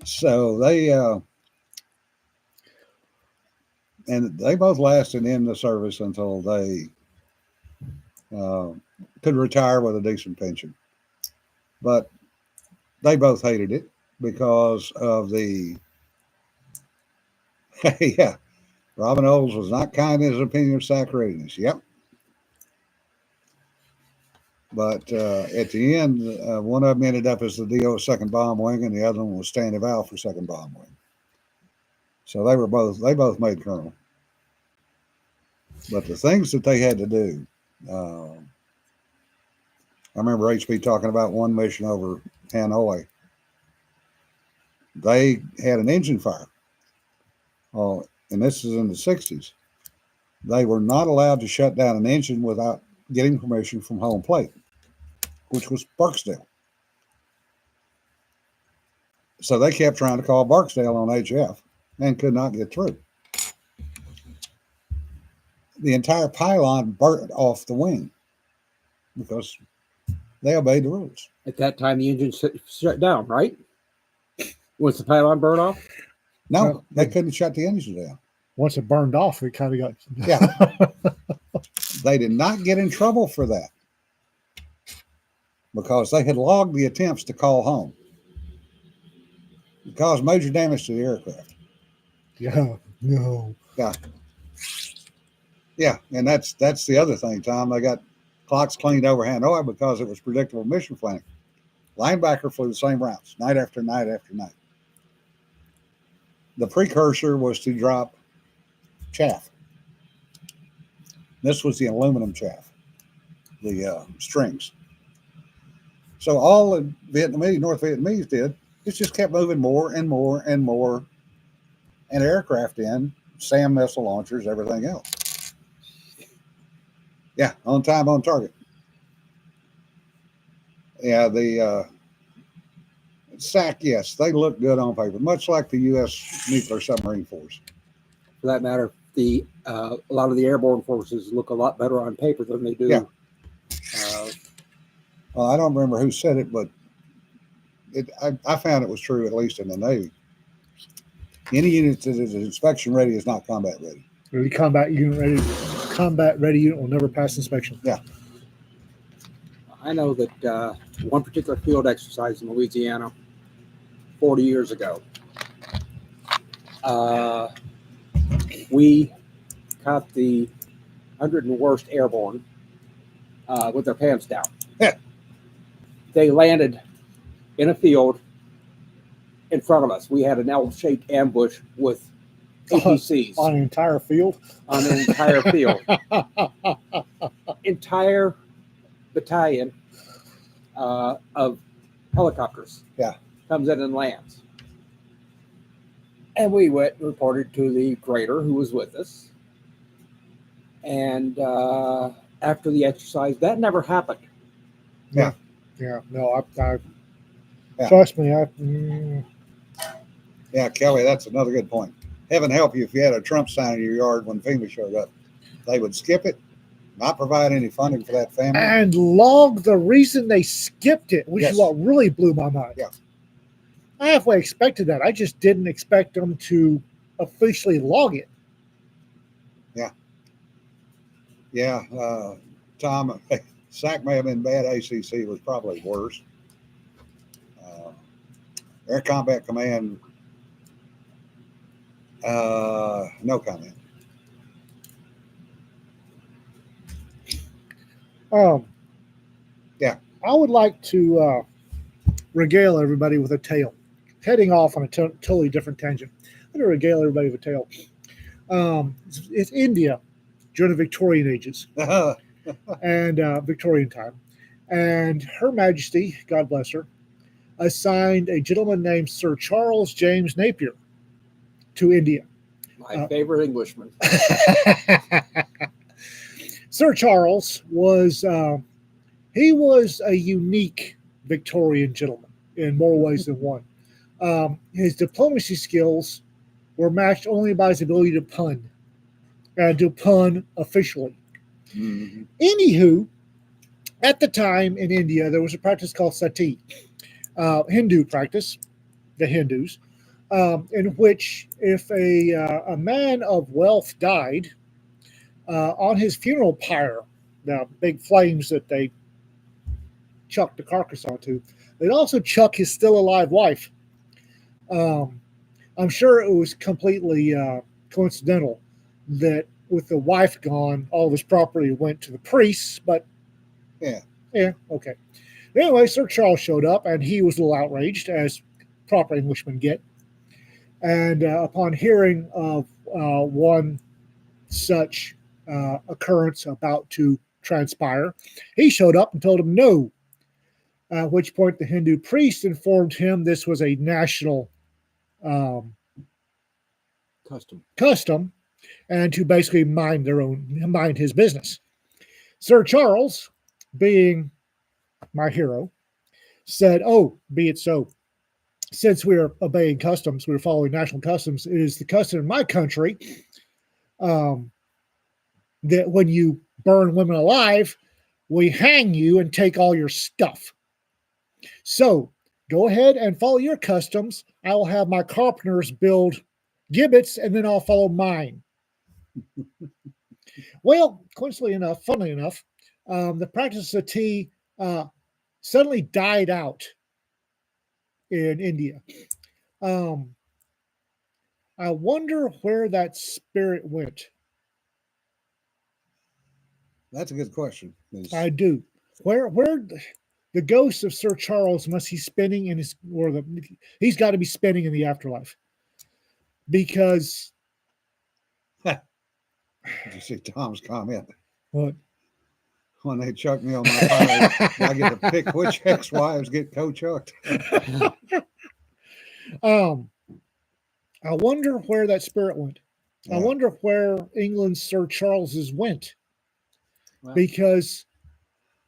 S1: So they and they both lasted in the service until they could retire with a decent pension. But they both hated it because of the yeah. Robin Olds was not kind in his opinion of SAC readiness. Yep. But at the end, one of them ended up as the DO second bomb wing, and the other one was standing eval for second bomb wing. So they both made colonel. But the things that they had to do, I remember HB talking about one mission over Hanoi. They had an engine fire. And this is in the 60s. They were not allowed to shut down an engine without getting permission from home plate, which was Barksdale. So they kept trying to call Barksdale on HF and could not get through. The entire pylon burnt off the wing because they obeyed the rules.
S3: At that time, the engine shut down, right? Was the pylon burned off?
S1: No,
S2: No.
S1: they couldn't shut the engine down.
S2: Once it burned off, it kind of got.
S1: Yeah. They did not get in trouble for that because they had logged the attempts to call home. It caused major damage to the aircraft.
S2: Yeah. No.
S1: Yeah. Yeah, and that's the other thing, Tom. They got clocks cleaned over Hanoi because it was predictable mission planning. Linebacker flew the same routes night after night after night. The precursor was to drop chaff. This was the aluminum chaff, the strings. So all the Vietnamese, North Vietnamese did is just kept moving more and more and more, and aircraft in, SAM missile launchers, everything else. Yeah, on time, on target. Yeah, the SAC, yes, they look good on paper, much like the U.S. Nuclear Submarine Force.
S3: For that matter, a lot of the airborne forces look a lot better on paper than they do.
S1: Yeah.
S3: Uh,
S1: Well, I don't remember who said it, but I found it was true, at least in the Navy. Any unit that is inspection ready is not combat ready.
S2: Really combat ready unit will never pass inspection.
S1: Yeah.
S3: I know that one particular field exercise in Louisiana 40 years ago, we caught the 100 and worst airborne with their pants down.
S1: Yeah.
S3: They landed in a field in front of us. We had an L-shaped ambush with APCs
S2: On an entire field?
S3: on the entire field. Entire battalion of helicopters.
S1: Yeah.
S3: Comes in and lands. And we went and reported to the grader who was with us. And after the exercise, that never happened.
S2: Yeah, no, I
S1: Yeah.
S2: trust me.
S1: Yeah, Kelly, that's another good point. Heaven help you if you had a Trump sign in your yard when FEMA showed up. They would skip it, not provide any funding for that family.
S2: And log the reason they skipped it, which
S1: Yes.
S2: is what really blew my mind.
S1: Yeah.
S2: I halfway expected that. I just didn't expect them to officially log it.
S1: Yeah, Tom, SAC may have been bad. ACC was probably worse. Air Combat Command, no comment. Yeah.
S2: I would like to regale everybody with a tale. Heading off on a totally different tangent. I'm going to regale everybody with a tale. It's India during the Victorian ages and Victorian time. And Her Majesty, God bless her, assigned a gentleman named Sir Charles James Napier to India.
S3: My favorite Englishman.
S2: Sir Charles was he was a unique Victorian gentleman in more ways than one. His diplomacy skills were matched only by his ability to pun, and to pun officially.
S1: Mm-hmm.
S2: Anywho, at the time in India, there was a practice called sati, Hindu practice, the Hindus, in which if a man of wealth died, on his funeral pyre, the big flames that they chucked the carcass onto, they'd also chuck his still alive wife. I'm sure it was completely coincidental that with the wife gone, all of his property went to the priests, but yeah, okay. Anyway, Sir Charles showed up, and he was a little outraged, as proper Englishmen get. And upon hearing of one such occurrence about to transpire, he showed up and told him no. At which point the Hindu priest informed him this was a national custom, and to basically mind his business. Sir Charles, being my hero, said, "Oh, be it so. since we're obeying customs, we're following national customs. It is the custom in my country that when you burn women alive, we hang you and take all your stuff. So go ahead and follow your customs. I will have my carpenters build gibbets, and then I'll follow mine. Well, coincidentally enough, funnily enough, the practice of tea suddenly died out in India. I wonder where that spirit went.
S1: That's a good question.
S2: I do. Where the ghost of Sir Charles must he spending in his he's got to be spending in the afterlife, because
S1: Did you see Tom's comment?
S2: what?
S1: When they chuck me on my fire, I get to pick which ex-wives get co-chucked.
S2: I wonder where that spirit went.
S1: Yeah.
S2: I wonder where England's Sir Charles's went,
S3: Well,
S2: because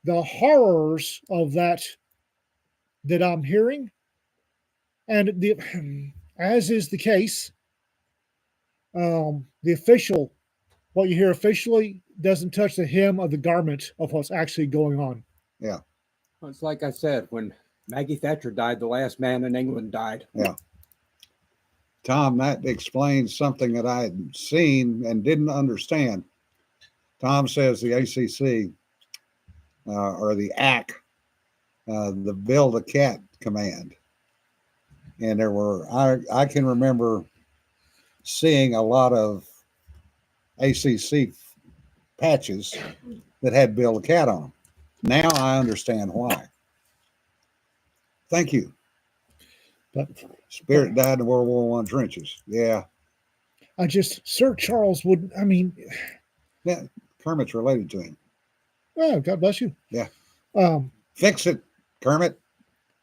S2: the horrors of that I'm hearing, and as is the case, the official, what you hear officially doesn't touch the hem of the garment of what's actually going on.
S1: Yeah.
S3: it's like I said, when Maggie Thatcher died, the last man in England died.
S1: Yeah. Tom, that explains something that I had seen and didn't understand. Tom says the ACC or the AC, the Bill the Cat command. And there were, I can remember seeing a lot of ACC patches that had Bill the Cat on them. Now I understand why. Thank you.
S2: But
S1: Spirit died in the World War I trenches. Yeah.
S2: Sir Charles would, I mean,
S1: Yeah. Kermit's related to him.
S2: well, God bless you.
S1: Yeah.
S2: Um,
S1: Fix it, Kermit.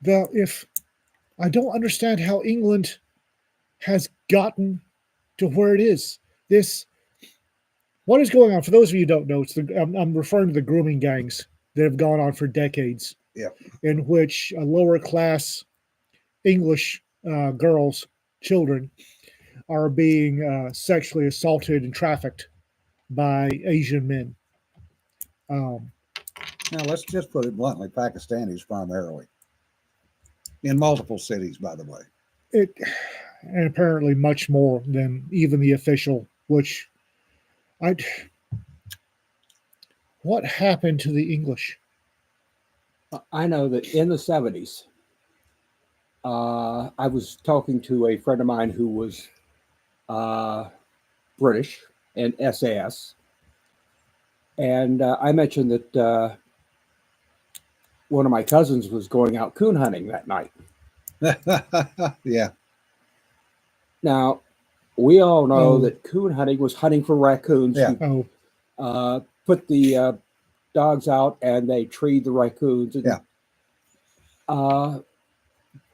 S2: if I don't understand how England has gotten to where it is. What is going on? For those of you who don't know, I'm referring to the grooming gangs that have gone on for decades.
S1: Yeah.
S2: In which lower class English girls, children, are being sexually assaulted and trafficked by Asian men.
S1: Now, let's just put it bluntly, Pakistanis primarily. In multiple cities, by the way.
S2: And apparently much more than even the official, which what happened to the English?
S3: I know that in the 70s, I was talking to a friend of mine who was British and SAS. And I mentioned that one of my cousins was going out coon hunting that night.
S1: Yeah.
S3: Now, we all know that coon hunting was hunting for raccoons.
S1: Yeah.
S3: You, put the dogs out and they treed the raccoons. And,
S1: Yeah.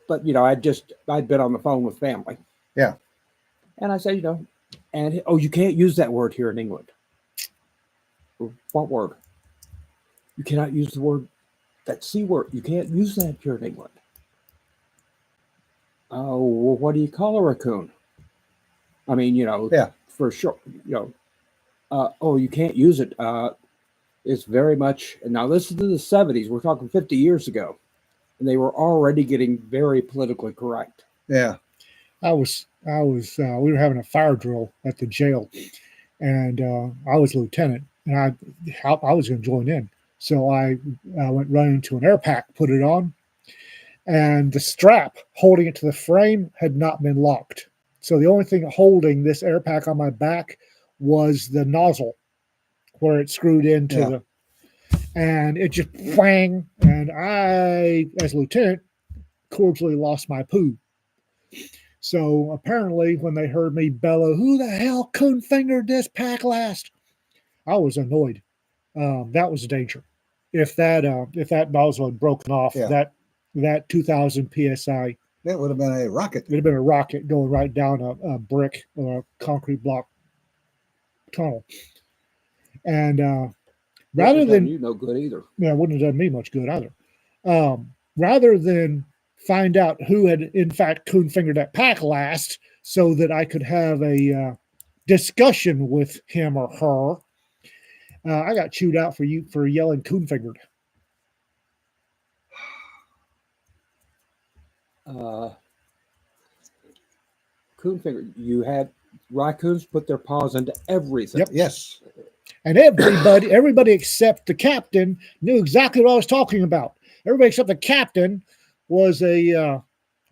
S3: But, I'd been on the phone with family.
S1: Yeah.
S3: And I said, you can't use that word here in England. What word? You cannot use the word, that C word. You can't use that here in England. Oh, well, what do you call a raccoon? I mean,
S1: Yeah.
S3: for sure, you can't use it. It's very much, now this is in the 70s, we're talking 50 years ago, and they were already getting very politically correct.
S1: Yeah.
S2: we were having a fire drill at the jail, and I was lieutenant, and I was going to join in. So I went running to an air pack, put it on, and the strap holding it to the frame had not been locked. So the only thing holding this air pack on my back was the nozzle where it screwed into and it just whang. And I, as lieutenant, cordially lost my poo. So apparently when they heard me bellow, "Who the hell coon fingered this pack last?" I was annoyed. That was a danger. If that nozzle had broken off, that 2,000 psi,
S1: That would have been a rocket.
S2: it would have been a rocket going right down a brick or a concrete block tunnel. And rather than
S3: you no good either.
S2: it wouldn't have done me much good either. Rather than find out who had, in fact, coon fingered that pack last so that I could have a discussion with him or her. I got chewed out for yelling coon fingered.
S3: Coon finger. You had raccoons put their paws into everything.
S2: Yep.
S1: Yes.
S2: And everybody except the captain knew exactly what I was talking about. Everybody except the captain was a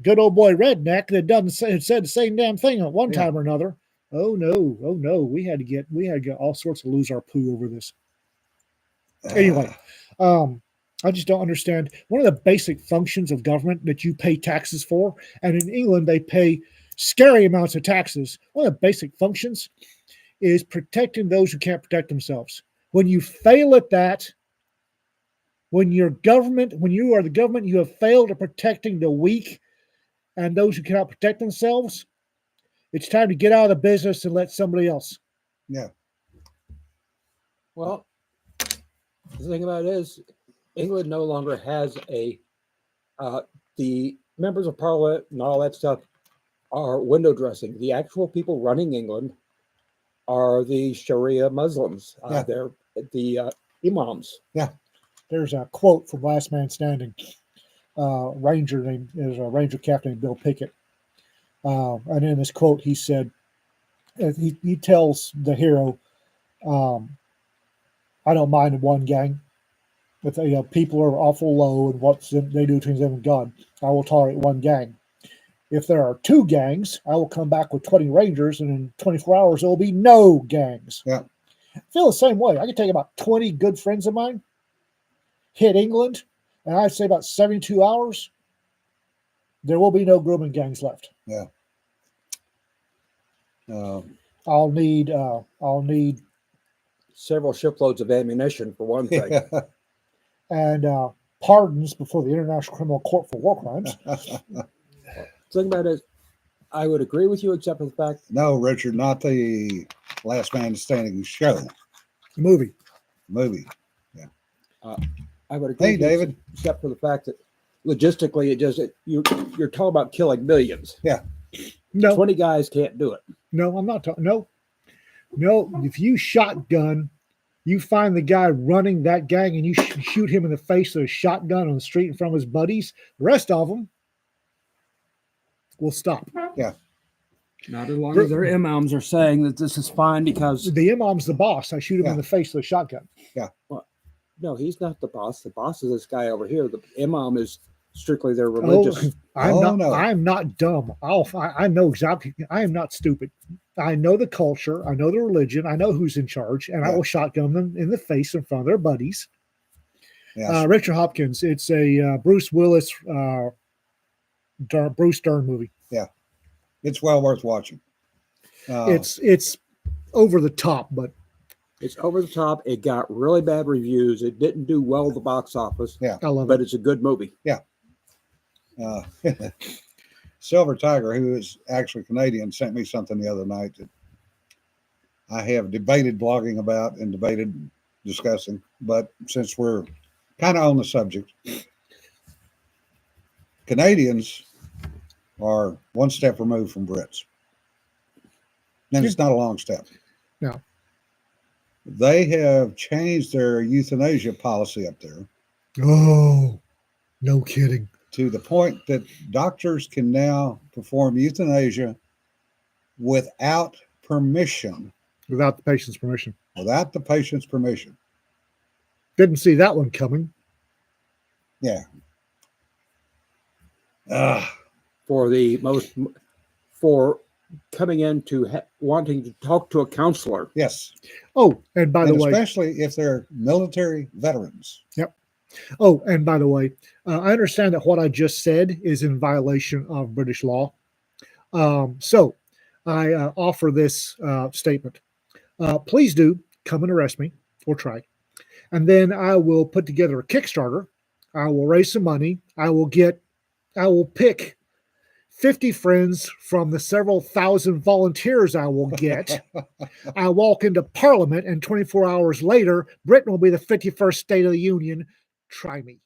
S2: good old boy redneck that had said the same damn thing at one time or another. Oh no, we had to get all sorts of lose our poo over this. Anyway, I just don't understand. One of the basic functions of government that you pay taxes for, and in England they pay scary amounts of taxes. One of the basic functions is protecting those who can't protect themselves. When you fail at that, when you are the government, you have failed at protecting the weak and those who cannot protect themselves. It's time to get out of the business and let somebody else.
S1: Yeah.
S3: Well, the thing about it is, England no longer has the members of parliament and all that stuff are window dressing. The actual people running England are the Sharia Muslims. They're the imams.
S2: Yeah. There's a quote from Last Man Standing. Ranger captain named Bill Pickett. And in this quote, he said, he tells the hero, I don't mind one gang. If people are awful low and what they do between them and God, I will tolerate one gang. If there are two gangs, I will come back with 20 Rangers, and in 24 hours, there will be no gangs.
S1: Yeah.
S2: I feel the same way. I can take about 20 good friends of mine, hit England, and I'd say about 72 hours, there will be no grooming gangs left.
S1: Yeah.
S2: I'll need
S3: several shiploads of ammunition for one thing.
S2: and pardons before the International Criminal Court for war crimes.
S3: The thing about it, I would agree with you, except for the fact.
S1: No, Richard, not the Last Man Standing show.
S2: Movie.
S1: Yeah.
S3: I would agree.
S1: Hey,
S3: with you,
S1: David.
S3: except for the fact that logistically, you're talking about killing millions.
S1: Yeah.
S2: No.
S3: 20 guys can't do it.
S2: No, I'm not talking. No. If you shotgun, you find the guy running that gang and you shoot him in the face with a shotgun on the street in front of his buddies, the rest of them will stop.
S1: Yeah.
S3: Not as long as their imams are saying that this is fine because
S2: the imam's the boss. I shoot him in the face with a shotgun.
S1: Yeah.
S3: Well, no, he's not the boss. The boss is this guy over here. The imam is strictly their religious.
S2: I'm not dumb. I know exactly. I am not stupid. I know the culture. I know the religion. I know who's in charge, and I will shotgun them in the face in front of their buddies. Yes. Richard Hopkins. It's a Bruce Willis, Bruce Dern movie.
S1: Yeah, it's well worth watching.
S2: It's over the top, but
S3: it's over the top. It got really bad reviews. It didn't do well at the box office.
S1: Yeah,
S2: I love
S3: but
S2: it.
S3: It's a good movie.
S1: Yeah. Silver Tiger, who is actually Canadian, sent me something the other night that I have debated blogging about and debated discussing. But since we're kind of on the subject, Canadians are one step removed from Brits. And it's not a long step.
S2: No.
S1: They have changed their euthanasia policy up there.
S2: Oh, no kidding.
S1: To the point that doctors can now perform euthanasia without permission.
S2: Without the patient's permission.
S1: Without the patient's permission.
S2: Didn't see that one coming.
S1: Yeah.
S3: For coming in to wanting to talk to a counselor.
S1: Yes.
S2: Oh, and by the way,
S1: especially if they're military veterans.
S2: Yep. Oh, and by the way, I understand that what I just said is in violation of British law. So I offer this statement. Please do come and arrest me or try. And then I will put together a Kickstarter. I will raise some money. I will pick 50 friends from the several thousand volunteers I will get. I walk into Parliament, and 24 hours later, Britain will be the 51st State of the Union. Try me.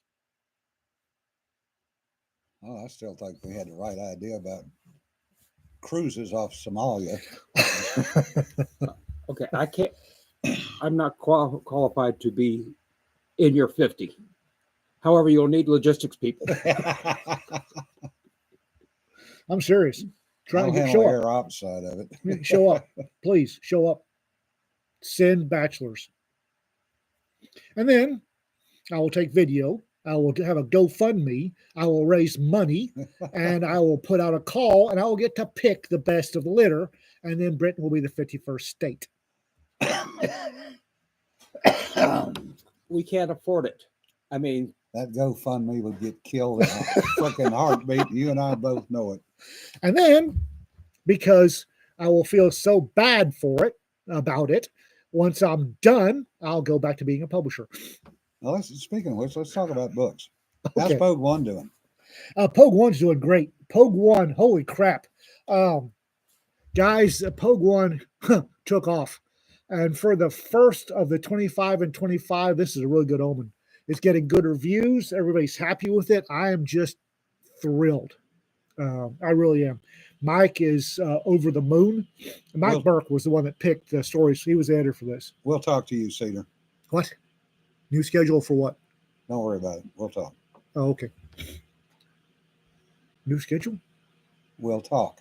S1: Oh, I still think we had the right idea about cruises off Somalia.
S3: Okay, I can't. I'm not qualified to be in your 50. However, you'll need logistics people.
S2: I'm serious. Try
S1: I'll
S2: to get
S1: handle
S2: show
S1: air
S2: up.
S1: ops side of it.
S2: Show up. Please show up. Send bachelors. And then I will take video. I will have a GoFundMe. I will raise money and I will put out a call and I will get to pick the best of the litter. And then Britain will be the 51st state.
S3: We can't afford it. I mean,
S1: That GoFundMe would get killed in a fucking heartbeat. You and I both know it.
S2: And then, because I will feel so bad for it, about it, once I'm done, I'll go back to being a publisher.
S1: Well, speaking of which, let's talk about books. How's
S2: Okay.
S1: Pogue One doing?
S2: Pogue One's doing great. Pogue One, holy crap. Guys, Pogue One took off. And for the first of the 25 and 25, this is a really good omen. It's getting good reviews. Everybody's happy with it. I am just thrilled. I really am. Mike is over the moon. Mike Burke was the one that picked the stories. He was the editor for this.
S1: We'll talk to you, Cedar.
S2: What? New schedule for what?
S1: Don't worry about it. We'll talk.
S2: Oh, okay. New schedule?
S1: We'll talk.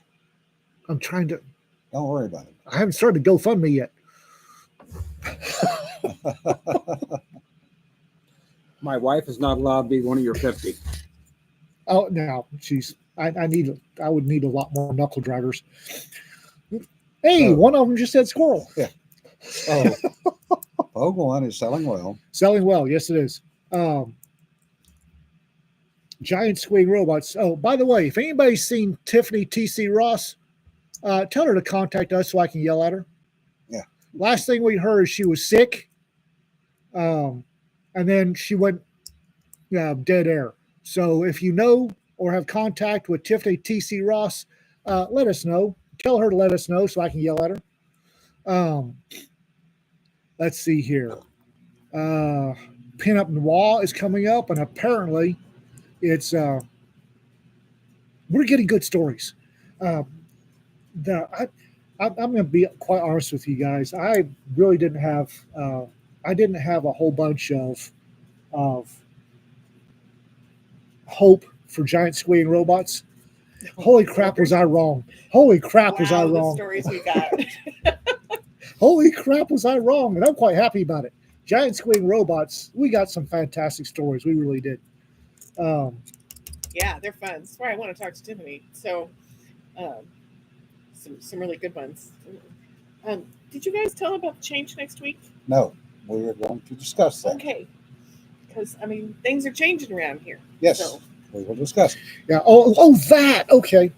S2: I'm trying to.
S1: Don't worry about it.
S2: I haven't started GoFundMe yet.
S3: my wife is not allowed to be one of your 50.
S2: Oh, no, she's. I would need a lot more knuckle draggers. Hey, one of them just said squirrel.
S1: Yeah. Oh, Pogue One is selling well.
S2: Selling well, yes, it is. Giant squealing robots. Oh, by the way, if anybody's seen Tiffany T.C. Ross, tell her to contact us so I can yell at her.
S1: Yeah.
S2: Last thing we heard is she was sick, and then she went dead air. So if you know or have contact with Tiffany T.C. Ross, let us know. Tell her to let us know so I can yell at her. Let's see here. Pinup Noir is coming up, and apparently it's we're getting good stories. I'm going to be quite honest with you guys. I really didn't have a whole bunch of hope for giant squealing robots. Holy crap, was I wrong? Holy crap, was I
S5: The
S2: wrong?
S5: stories we got.
S2: Holy crap, was I wrong? And I'm quite happy about it. Giant squealing robots, we got some fantastic stories. We really did.
S5: Yeah, they're fun. That's why I want to talk to Tiffany. So, some really good ones. Did you guys tell about the change next week?
S1: No, we are going to discuss that.
S5: Okay, because I mean things are changing around here.
S1: Yes,
S5: So,
S1: we will discuss it.
S2: Yeah. Oh, that. Okay.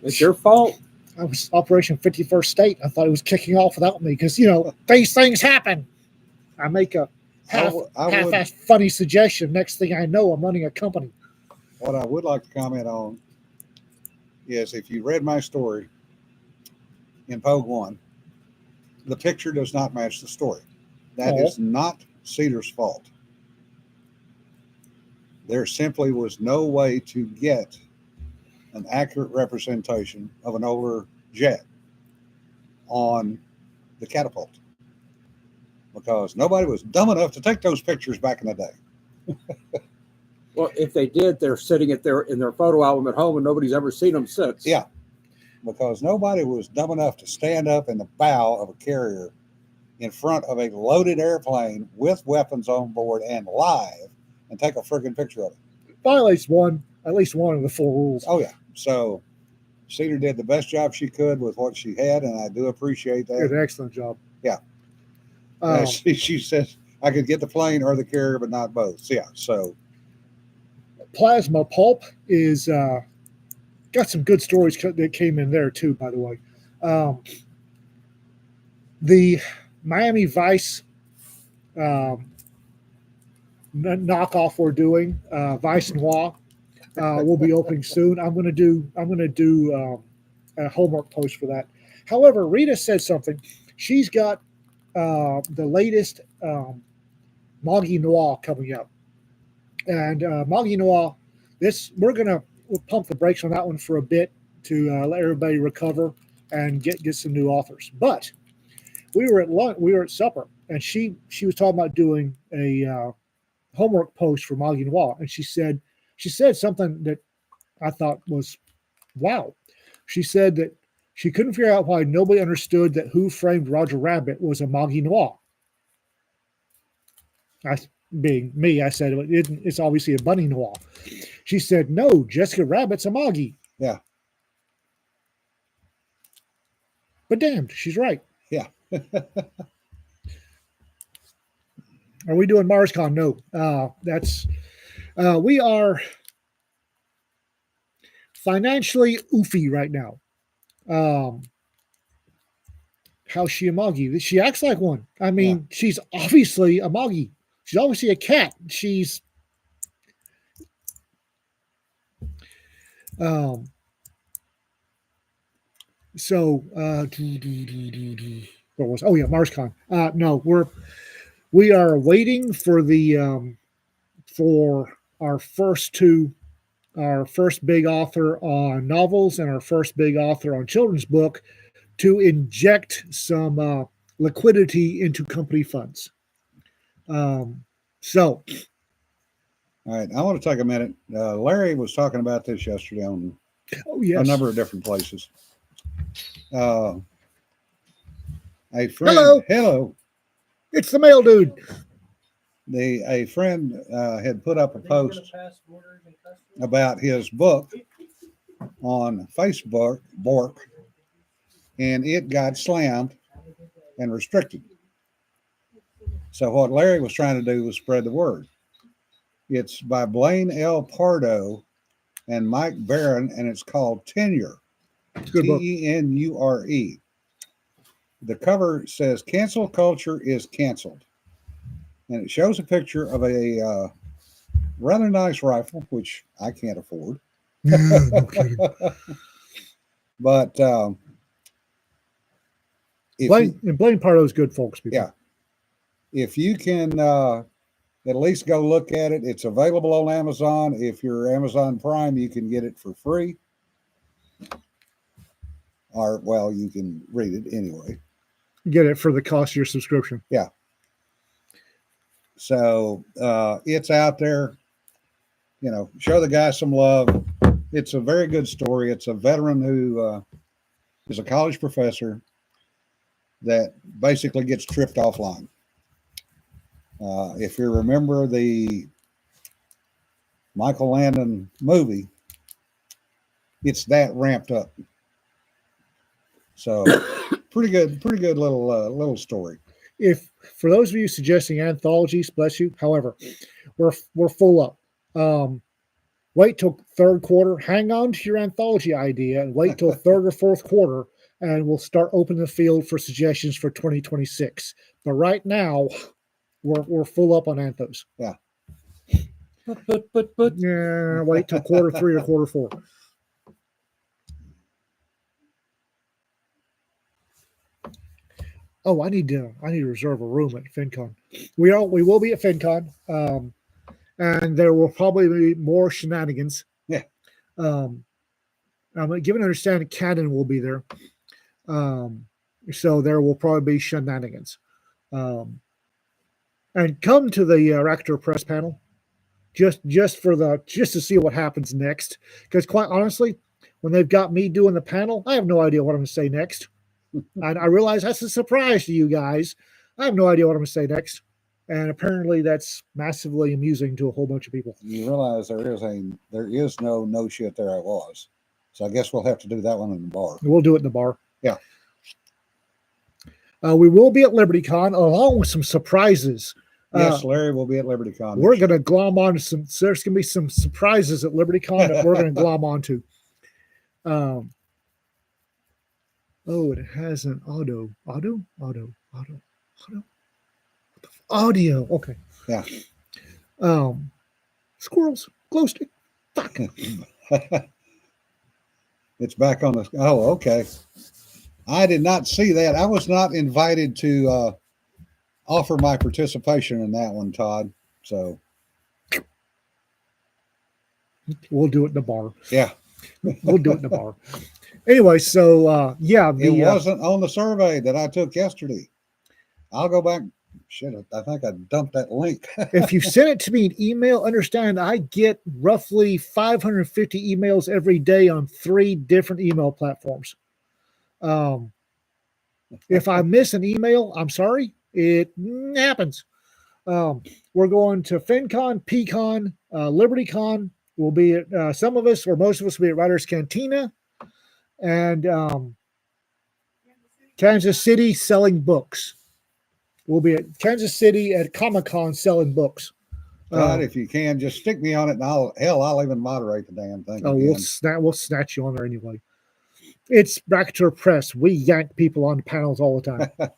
S3: It's your fault.
S2: I was Operation 51st State. I thought it was kicking off without me because, these things happen. I make a half-assed funny suggestion. Next thing I know, I'm running a company.
S1: What I would like to comment on is if you read my story in Pogue One, the picture does not match the story. That is not Cedar's fault. There simply was no way to get an accurate representation of an older jet on the catapult because nobody was dumb enough to take those pictures back in the day.
S3: Well, if they did, they're sitting in their photo album at home and nobody's ever seen them since.
S1: Yeah, because nobody was dumb enough to stand up in the bow of a carrier in front of a loaded airplane with weapons on board and live and take a friggin' picture of it.
S2: Violates at least one of the 4 rules.
S1: Oh, yeah. So Cedar did the best job she could with what she had, and I do appreciate that.
S2: Did an excellent job.
S1: Yeah. She says I could get the plane or the carrier, but not both. Yeah. So
S2: Plasma Pulp is got some good stories that came in there too, by the way. The Miami Vice knockoff we're doing, Vice Noir, will be opening soon. I'm going to do a homework post for that. However, Rita said something. She's got the latest Mii Noah coming up, and Mii Noah, we'll pump the brakes on that one for a bit to let everybody recover and get some new authors. But we were at lunch, we were at supper, and she was talking about doing a homework post for Mii Noah, and she said something that I thought was wow. She said that she couldn't figure out why nobody understood that Who Framed Roger Rabbit was a Mii Noah. Being me, I said it's obviously a bunny noir. She said, no, Jessica Rabbit's a Moggy.
S1: Yeah.
S2: But damned, she's right.
S1: Yeah.
S2: Are we doing MarsCon? No. We are financially oofy right now. How's she a Moggy? She acts like one. I mean, she's obviously a Moggy. She's obviously a cat. She's what was MarsCon. No, we are waiting for the for our first big author on novels and our first big author on children's book to inject some liquidity into company funds.
S1: All right, I want to take a minute. Larry was talking about this yesterday on a number of different places. A friend, hello,
S2: it's the mail dude.
S1: A friend had put up a post about his book on Facebook, and it got slammed and restricted. So what Larry was trying to do was spread the word. It's by Blaine L. Pardo and Mike Barron, and it's called Tenure. Tenure. The cover says, "Cancel culture is canceled." And it shows a picture of a rather nice rifle, which I can't afford.
S2: No kidding.
S1: But
S2: Blaine Pardo's good folks, people.
S1: Yeah. If you can at least go look at it, it's available on Amazon. If you're Amazon Prime, you can get it for free. Or, well, you can read it anyway.
S2: Get it for the cost of your subscription.
S1: Yeah. So it's out there. You know, show the guy some love. It's a very good story. It's a veteran who is a college professor that basically gets tripped offline. If you remember the Michael Landon movie, it's that ramped up. So pretty good little story.
S2: If for those of you suggesting anthologies, bless you. However, we're full up. Wait till third quarter. Hang on to your anthology idea and wait till third or fourth quarter, and we'll start opening the field for suggestions for 2026. But right now, we're full up on anthos.
S1: Yeah.
S3: But
S2: Yeah, wait till quarter 3 or quarter 4. Oh, I need to reserve a room at FinCon. We will be at FinCon, and there will probably be more shenanigans.
S1: Yeah.
S2: I'm given understanding Cannon will be there, so there will probably be shenanigans. And come to the Rector Press panel, just to see what happens next. Because quite honestly, when they've got me doing the panel, I have no idea what I'm going to say next. And I realize that's a surprise to you guys. I have no idea what I'm going to say next. And apparently that's massively amusing to a whole bunch of people.
S1: You realize there is no shit there I was. So I guess we'll have to do that one in the bar.
S2: We'll do it in the bar.
S1: Yeah.
S2: We will be at LibertyCon along with some surprises.
S1: Yes, Larry will be at LibertyCon.
S2: We're going to glom on to some. There's going to be some surprises at LibertyCon that we're going to glom onto. Oh, it has an audio. Okay.
S1: Yeah.
S2: Squirrels, glow stick. Fuck.
S1: It's back on the. Oh, okay. I did not see that. I was not invited to offer my participation in that one, Todd. So
S2: We'll do it in the bar.
S1: Yeah,
S2: We'll do it in the bar. Anyway, so yeah,
S1: it wasn't on the survey that I took yesterday. I'll go back. Shit, I think I dumped that link.
S2: if you send it to me in email, understand I get roughly 550 emails every day on 3 different email platforms. If I miss an email, I'm sorry. It happens. We're going to FinCon, PCon, LibertyCon. We'll be at some of us or most of us will be at Writers Cantina and Kansas City selling books. We'll be at Kansas City at Comic-Con selling books.
S1: God, if you can, just stick me on it, and I'll even moderate the damn thing.
S2: Oh, we'll snatch you on there anyway. It's Bracketer Press. We yank people on panels all the time.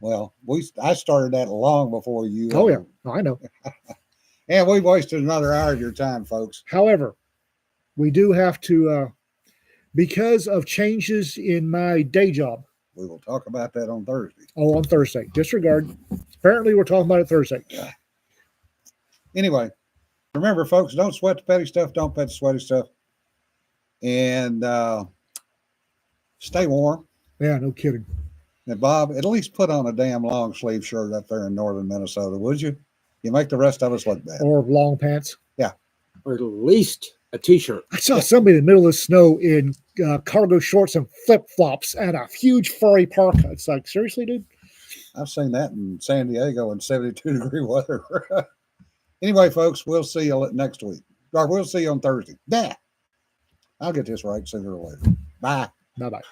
S1: Well, I started that long before you.
S2: Oh yeah, I know.
S1: And we've wasted another hour of your time, folks.
S2: However, we do have to, because of changes in my day job.
S1: We will talk about that on Thursday.
S2: Oh, on Thursday. Disregard. Apparently, we're talking about it Thursday.
S1: Anyway, remember, folks, don't sweat the petty stuff. Don't pet the sweaty stuff. And stay warm.
S2: Yeah, no kidding.
S1: And Bob, at least put on a damn long sleeve shirt up there in northern Minnesota, would you? You make the rest of us look bad.
S2: Or long pants.
S1: Yeah.
S3: Or at least a t-shirt.
S2: I saw somebody in the middle of the snow in cargo shorts and flip-flops and a huge furry parka. It's like, seriously, dude?
S1: I've seen that in San Diego in 72-degree weather. Anyway, folks, we'll see you next week. Or we'll see you on Thursday. I'll get this right sooner or later. Bye.
S2: Bye-bye.